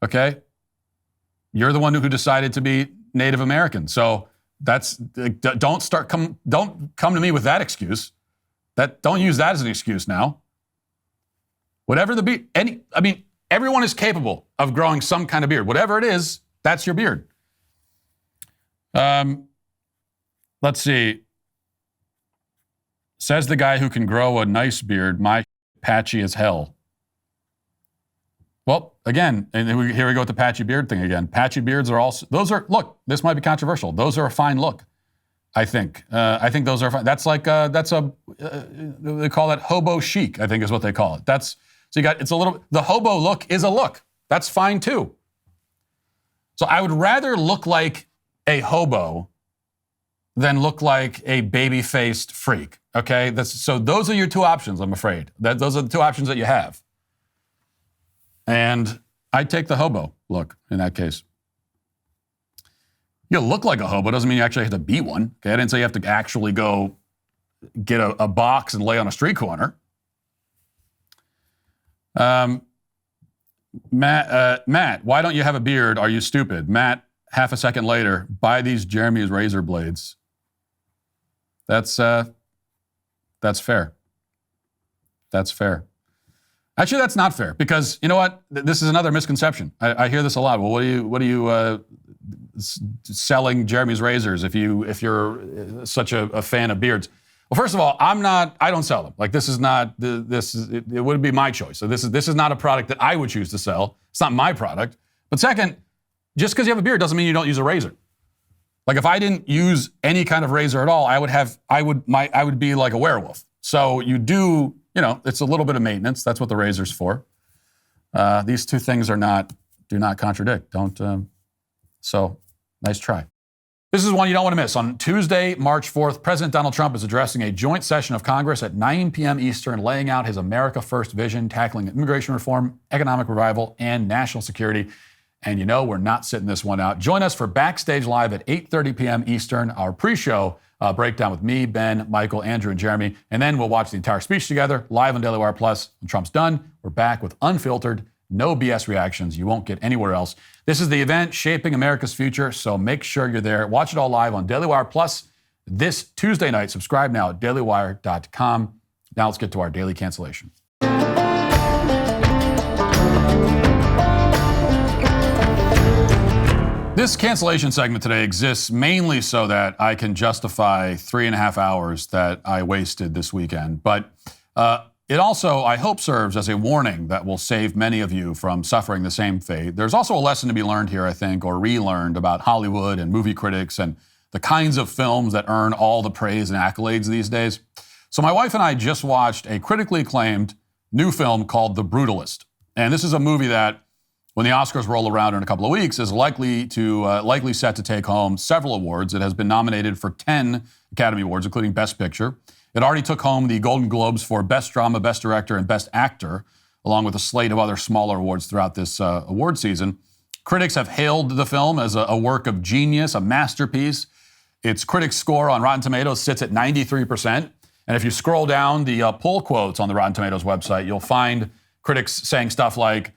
okay? You're the one who decided to be Native American. So don't come to me with that excuse. Don't use that as an excuse now. Whatever the beard, everyone is capable of growing some kind of beard. Whatever it is, that's your beard. Let's see. Says the guy who can grow a nice beard, my patchy as hell. Well, again, and here we go with the patchy beard thing again. Patchy beards are also, look, this might be controversial. Those are a fine look, I think. I think those are fine. That's like, they call that hobo chic, I think is what they call it. The hobo look is a look. That's fine too. So I would rather look like a hobo than look like a baby-faced freak, okay? So those are your two options, I'm afraid. Those are the two options that you have. And I'd take the hobo look in that case. You look like a hobo doesn't mean you actually have to be one. Okay, I didn't say you have to actually go get a box and lay on a street corner. Matt, why don't you have a beard? Are you stupid? Matt, half a second later, buy these Jeremy's razor blades. That's fair. That's fair. Actually, that's not fair because you know what? This is another misconception. I hear this a lot. Well, what are you selling Jeremy's razors if you're such a fan of beards? Well, first of all, I don't sell them. Like it would be my choice. So this is not a product that I would choose to sell. It's not my product. But second, just because you have a beard doesn't mean you don't use a razor. Like if I didn't use any kind of razor at all, I would be like a werewolf. So you do, it's a little bit of maintenance. That's what the razor's for. These two things do not contradict. So nice try. This is one you don't want to miss. On Tuesday, March 4th, President Donald Trump is addressing a joint session of Congress at 9 p.m. Eastern, laying out his America First vision, tackling immigration reform, economic revival, and national security. And we're not sitting this one out. Join us for Backstage Live at 8:30 p.m. Eastern, our pre-show breakdown with me, Ben, Michael, Andrew, and Jeremy. And then we'll watch the entire speech together, live on Daily Wire Plus. When Trump's done, we're back with unfiltered, no BS reactions you won't get anywhere else. This is the event shaping America's future, so make sure you're there. Watch it all live on Daily Wire Plus this Tuesday night. Subscribe now at dailywire.com. Now let's get to our daily cancellation. This cancellation segment today exists mainly so that I can justify 3.5 hours that I wasted this weekend. But it also, I hope, serves as a warning that will save many of you from suffering the same fate. There's also a lesson to be learned here, I think, or relearned about Hollywood and movie critics and the kinds of films that earn all the praise and accolades these days. So my wife and I just watched a critically acclaimed new film called The Brutalist. And this is a movie that, when the Oscars roll around in a couple of weeks, is likely set to take home several awards. It has been nominated for 10 Academy Awards, including Best Picture. It already took home the Golden Globes for Best Drama, Best Director, and Best Actor, along with a slate of other smaller awards throughout this award season. Critics have hailed the film as a work of genius, a masterpiece. Its critics' score on Rotten Tomatoes sits at 93%. And if you scroll down the pull quotes on the Rotten Tomatoes website, you'll find critics saying stuff like,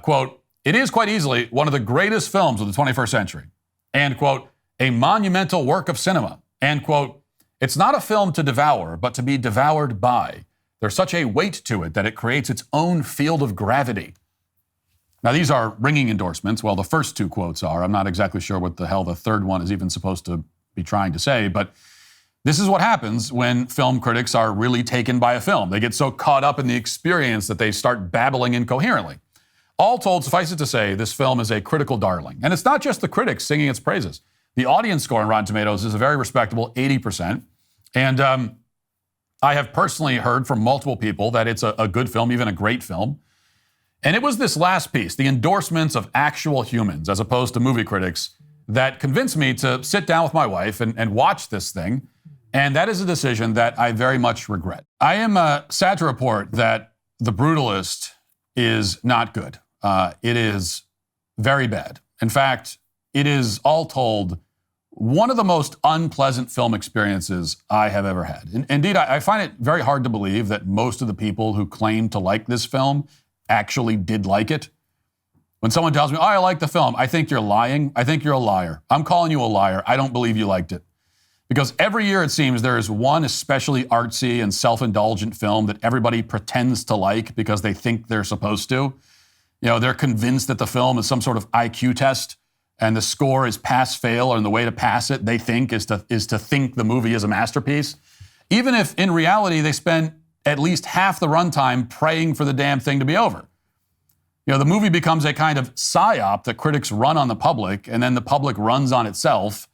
quote, "It is quite easily one of the greatest films of the 21st century," and, quote, "a monumental work of cinema," and, quote, "It's not a film to devour, but to be devoured by. There's such a weight to it that it creates its own field of gravity." Now, these are ringing endorsements. Well, the first two quotes are. I'm not exactly sure what the hell the third one is even supposed to be trying to say, but this is what happens when film critics are really taken by a film. They get so caught up in the experience that they start babbling incoherently. All told, suffice it to say, this film is a critical darling. And it's not just the critics singing its praises. The audience score on Rotten Tomatoes is a very respectable 80%. And I have personally heard from multiple people that it's a good film, even a great film. And it was this last piece, the endorsements of actual humans as opposed to movie critics, that convinced me to sit down with my wife and watch this thing. And that is a decision that I very much regret. I am sad to report that The Brutalist is not good. It is very bad. In fact, it is, all told, one of the most unpleasant film experiences I have ever had. Indeed, I find it very hard to believe that most of the people who claim to like this film actually did like it. When someone tells me, oh, I like the film, I think you're lying. I think you're a liar. I'm calling you a liar. I don't believe you liked it. Because every year, it seems, there is one especially artsy and self-indulgent film that everybody pretends to like because they think they're supposed to. You know, they're convinced that the film is some sort of IQ test and the score is pass-fail, and the way to pass it, they think, is to think the movie is a masterpiece. Even if, in reality, they spend at least half the runtime praying for the damn thing to be over. You know, the movie becomes a kind of psyop that critics run on the public, and then the public runs on itself.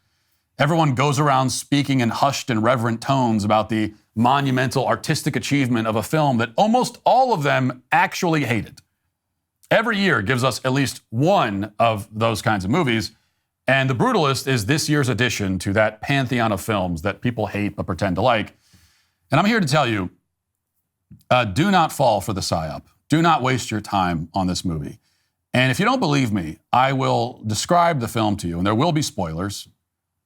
Everyone goes around speaking in hushed and reverent tones about the monumental artistic achievement of a film that almost all of them actually hated. Every year gives us at least one of those kinds of movies, and The Brutalist is this year's addition to that pantheon of films that people hate but pretend to like. And I'm here to tell you, do not fall for the psyop. Do not waste your time on this movie. And if you don't believe me, I will describe the film to you, and there will be spoilers.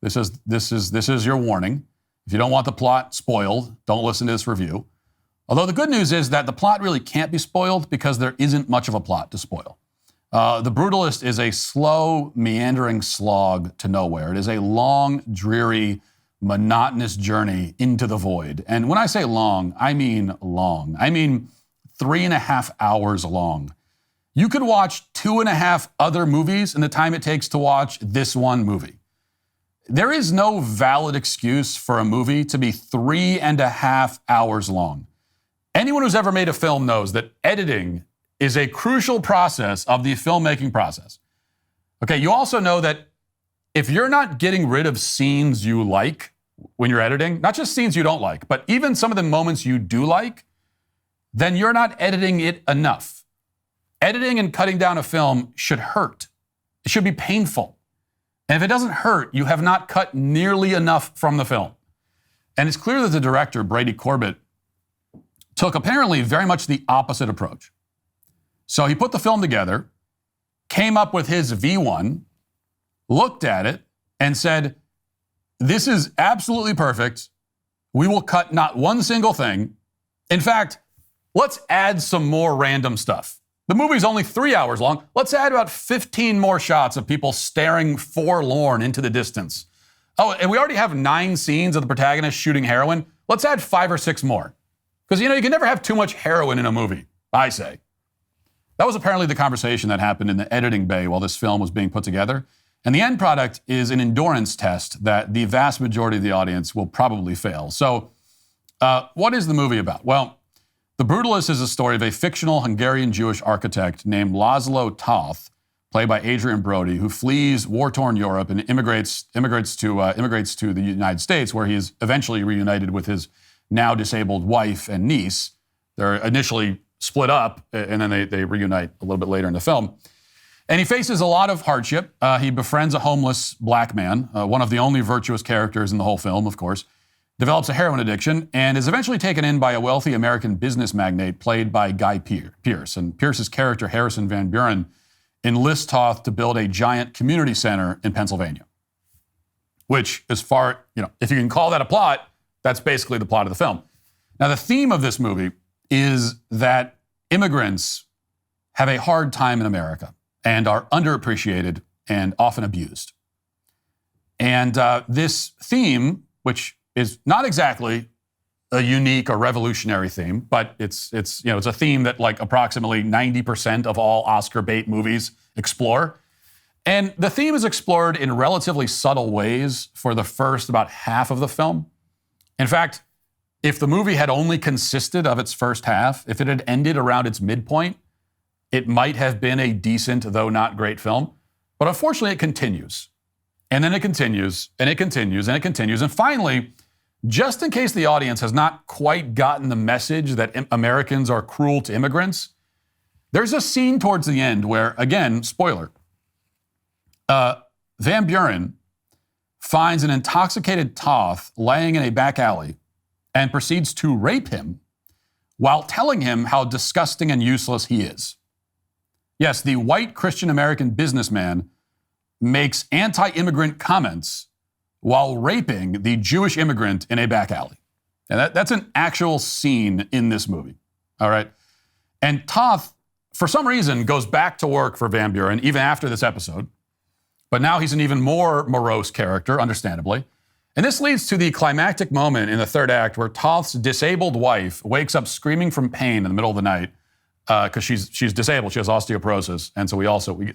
This is your warning. If you don't want the plot spoiled, don't listen to this review. Although the good news is that the plot really can't be spoiled because there isn't much of a plot to spoil. The Brutalist is a slow, meandering slog to nowhere. It is a long, dreary, monotonous journey into the void. And when I say long, I mean long. I mean 3.5 hours long. You could watch 2.5 other movies in the time it takes to watch this one movie. There is no valid excuse for a movie to be 3.5 hours long. Anyone who's ever made a film knows that editing is a crucial process of the filmmaking process. Okay, you also know that if you're not getting rid of scenes you like when you're editing, not just scenes you don't like, but even some of the moments you do like, then you're not editing it enough. Editing and cutting down a film should hurt. It should be painful. And if it doesn't hurt, you have not cut nearly enough from the film. And it's clear that the director, Brady Corbett, took apparently very much the opposite approach. So he put the film together, came up with his V1, looked at it, and said, this is absolutely perfect. We will cut not one single thing. In fact, let's add some more random stuff. The movie's only 3 hours long. Let's add about 15 more shots of people staring forlorn into the distance. Oh, and we already have 9 scenes of the protagonist shooting heroin. Let's add 5 or 6 more. Because, you know, you can never have too much heroin in a movie, I say. That was apparently the conversation that happened in the editing bay while this film was being put together. And the end product is an endurance test that the vast majority of the audience will probably fail. So, what is the movie about? Well, The Brutalist is a story of a fictional Hungarian Jewish architect named Laszlo Toth, played by Adrian Brody, who flees war-torn Europe and immigrates to the United States, where he is eventually reunited with his now disabled wife and niece. They're initially split up, and then they reunite a little bit later in the film. And he faces a lot of hardship. He befriends a homeless black man, one of the only virtuous characters in the whole film, of course, develops a heroin addiction, and is eventually taken in by a wealthy American business magnate played by Guy Pearce. And Pearce's character, Harrison Van Buren, enlists Toth to build a giant community center in Pennsylvania. Which, as far, if you can call that a plot, that's basically the plot of the film. Now, the theme of this movie is that immigrants have a hard time in America and are underappreciated and often abused. And this theme, which is not exactly a unique or revolutionary theme, but it's a theme that like approximately 90% of all Oscar bait movies explore. And the theme is explored in relatively subtle ways for the first about half of the film. In fact, if the movie had only consisted of its first half, if it had ended around its midpoint, it might have been a decent, though not great film. But unfortunately, it continues. And then it continues, and it continues, and it continues. And finally, just in case the audience has not quite gotten the message that Americans are cruel to immigrants, there's a scene towards the end where, again, spoiler, Van Buren finds an intoxicated Toth laying in a back alley and proceeds to rape him while telling him how disgusting and useless he is. Yes, the white Christian American businessman makes anti-immigrant comments while raping the Jewish immigrant in a back alley. And that's an actual scene in this movie, all right? And Toth, for some reason, goes back to work for Van Buren even after this episode. But now he's an even more morose character, understandably. And this leads to the climactic moment in the third act where Toth's disabled wife wakes up screaming from pain in the middle of the night because she's disabled. She has osteoporosis. And so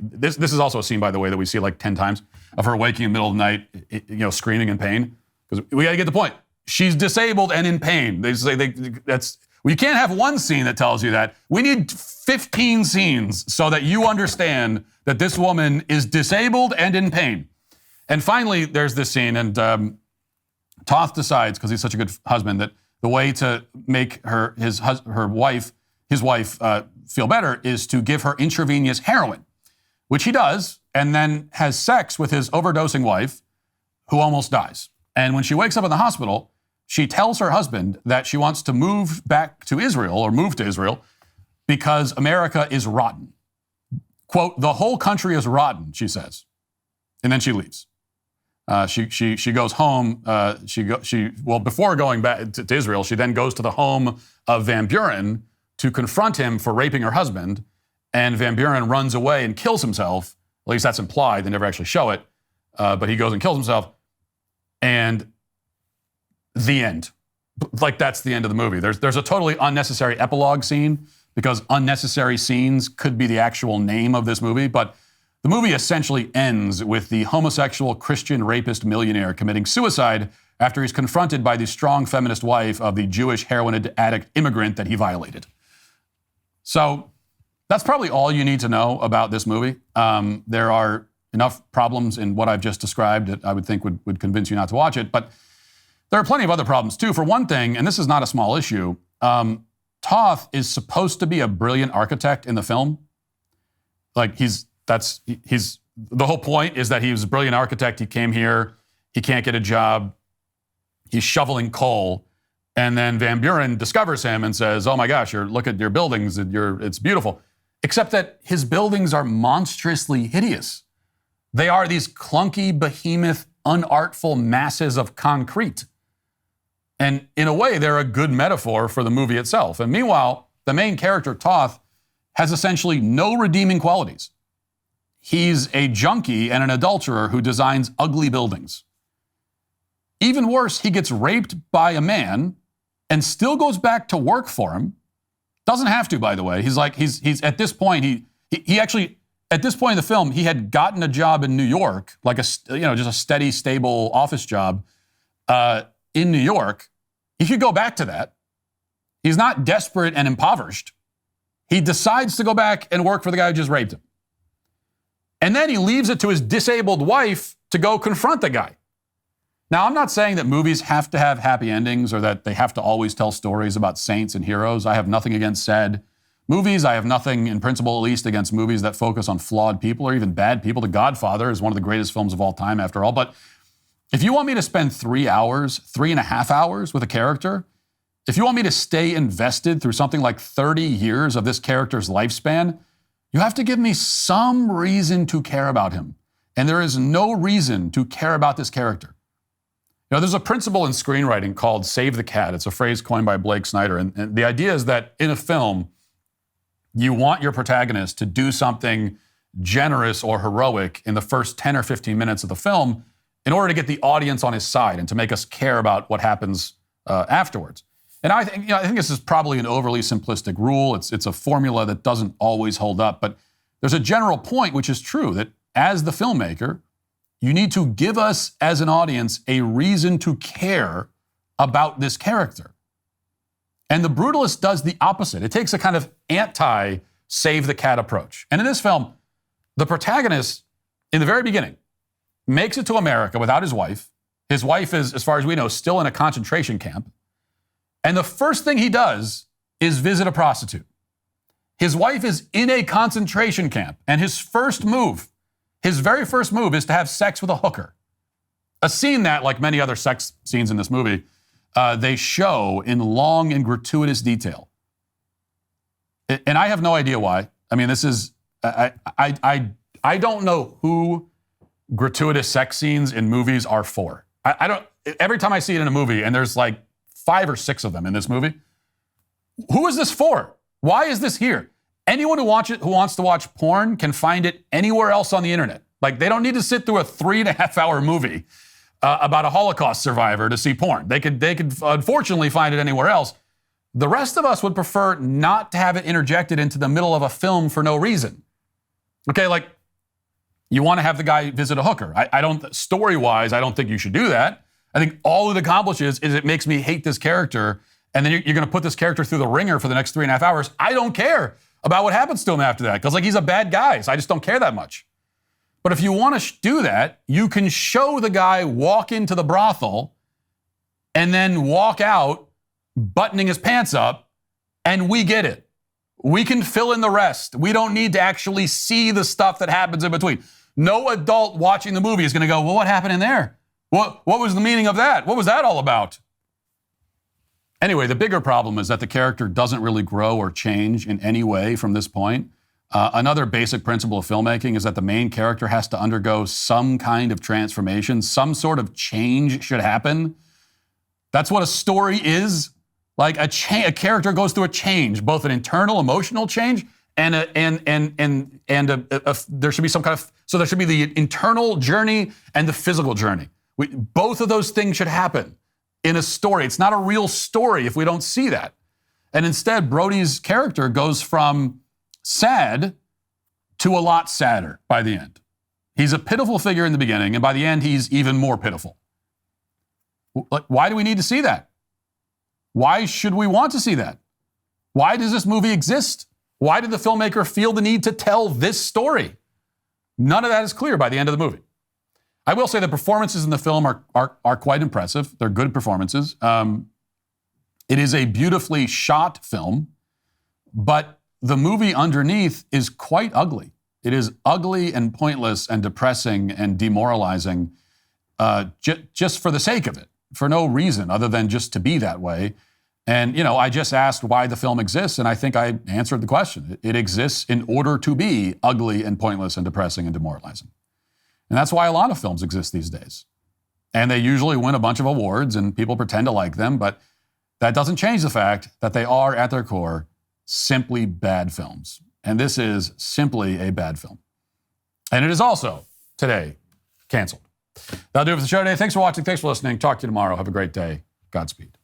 this is also a scene, by the way, that we see like 10 times of her waking in the middle of the night, screaming in pain. Because we got to get the point. She's disabled and in pain. You can't have one scene that tells you that. We need 15 scenes so that you understand that this woman is disabled and in pain. And finally, there's this scene, and Toth decides, because he's such a good husband, that the way to make his wife feel better is to give her intravenous heroin, which he does, and then has sex with his overdosing wife, who almost dies. And when she wakes up in the hospital, she tells her husband that she wants to move to Israel, because America is rotten. Quote, the whole country is rotten, she says. And then she leaves. She goes home. Before going back to Israel, she then goes to the home of Van Buren to confront him for raping her husband. And Van Buren runs away and kills himself. At least that's implied. They never actually show it. But he goes and kills himself. And the end. Like, that's the end of the movie. There's a totally unnecessary epilogue scene, because unnecessary scenes could be the actual name of this movie. But the movie essentially ends with the homosexual Christian rapist millionaire committing suicide after he's confronted by the strong feminist wife of the Jewish heroin addict immigrant that he violated. So that's probably all you need to know about this movie. There are enough problems in what I've just described that I would think would convince you not to watch it. But there are plenty of other problems too. For one thing, and this is not a small issue, Toth is supposed to be a brilliant architect in the film. Like, the whole point is that he was a brilliant architect. He came here, he can't get a job, he's shoveling coal, and then Van Buren discovers him and says, oh my gosh, look at your buildings, it's beautiful. Except that his buildings are monstrously hideous. They are these clunky, behemoth, unartful masses of concrete. And in a way, they're a good metaphor for the movie itself. And meanwhile, the main character, Toth, has essentially no redeeming qualities. He's a junkie and an adulterer who designs ugly buildings. Even worse, he gets raped by a man and still goes back to work for him. Doesn't have to, by the way. He's at this point, he actually, at this point in the film, he had gotten a job in New York, like just a steady, stable office job in New York. He could go back to that. He's not desperate and impoverished. He decides to go back and work for the guy who just raped him. And then he leaves it to his disabled wife to go confront the guy. Now, I'm not saying that movies have to have happy endings or that they have to always tell stories about saints and heroes. I have nothing against said movies. I have nothing, in principle at least, against movies that focus on flawed people or even bad people. The Godfather is one of the greatest films of all time, after all. But if you want me to spend 3.5 hours with a character, if you want me to stay invested through something like 30 years of this character's lifespan, you have to give me some reason to care about him. And there is no reason to care about this character. There's a principle in screenwriting called save the cat. It's a phrase coined by Blake Snyder. And the idea is that in a film, you want your protagonist to do something generous or heroic in the first 10 or 15 minutes of the film in order to get the audience on his side and to make us care about what happens afterwards. And I think this is probably an overly simplistic rule. It's a formula that doesn't always hold up. But there's a general point which is true, that as the filmmaker, you need to give us as an audience a reason to care about this character. And The Brutalist does the opposite. It takes a kind of anti-save the cat approach. And in this film, the protagonist, in the very beginning, makes it to America without his wife, His wife is, as far as we know, still in a concentration camp. And the first thing he does is visit a prostitute. His wife is in a concentration camp, and his very first move is to have sex with a hooker. A scene that, like many other sex scenes in this movie, they show in long and gratuitous detail. And I have no idea why. I mean, this is, I don't know who gratuitous sex scenes in movies are for. I don't, every time I see it in a movie, and there's like 5 or 6 of them in this movie, who is this for? Why is this here? Anyone who wants to watch porn can find it anywhere else on the internet. Like, they don't need to sit through a 3.5-hour movie about a Holocaust survivor to see porn. They could unfortunately find it anywhere else. The rest of us would prefer not to have it interjected into the middle of a film for no reason. Okay, like, you want to have the guy visit a hooker. Story-wise, I don't think you should do that. I think all it accomplishes is it makes me hate this character, and then you're going to put this character through the ringer for the next 3.5 hours. I don't care about what happens to him after that, because, like, he's a bad guy, so I just don't care that much. But if you want to do that, you can show the guy walk into the brothel and then walk out buttoning his pants up, and we get it. We can fill in the rest. We don't need to actually see the stuff that happens in between. No adult watching the movie is going to go, well, what happened in there? What was the meaning of that? What was that all about? Anyway, the bigger problem is that the character doesn't really grow or change in any way from this point. Another basic principle of filmmaking is that the main character has to undergo some kind of transformation. Some sort of change should happen. That's what a story is. Like a character goes through a change, both an internal emotional change and there should be some kind of, so there should be the internal journey and the physical journey. Both of those things should happen in a story. It's not a real story if we don't see that. And instead, Brody's character goes from sad to a lot sadder by the end. He's a pitiful figure in the beginning, and by the end, he's even more pitiful. Why do we need to see that? Why should we want to see that? Why does this movie exist? Why did the filmmaker feel the need to tell this story? None of that is clear by the end of the movie. I will say the performances in the film are quite impressive. They're good performances. It is a beautifully shot film, but the movie underneath is quite ugly. It is ugly and pointless and depressing and demoralizing just for the sake of it, for no reason other than just to be that way. And, I just asked why the film exists, and I think I answered the question. It exists in order to be ugly and pointless and depressing and demoralizing. And that's why a lot of films exist these days. And they usually win a bunch of awards, and people pretend to like them, but that doesn't change the fact that they are, at their core, simply bad films. And this is simply a bad film. And it is also, today, canceled. That'll do it for the show today. Thanks for watching. Thanks for listening. Talk to you tomorrow. Have a great day. Godspeed.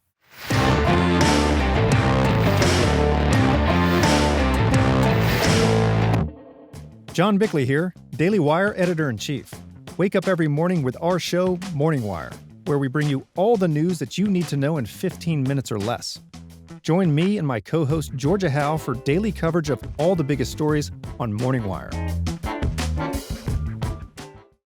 John Bickley here, Daily Wire Editor-in-Chief. Wake up every morning with our show, Morning Wire, where we bring you all the news that you need to know in 15 minutes or less. Join me and my co-host Georgia Howe for daily coverage of all the biggest stories on Morning Wire.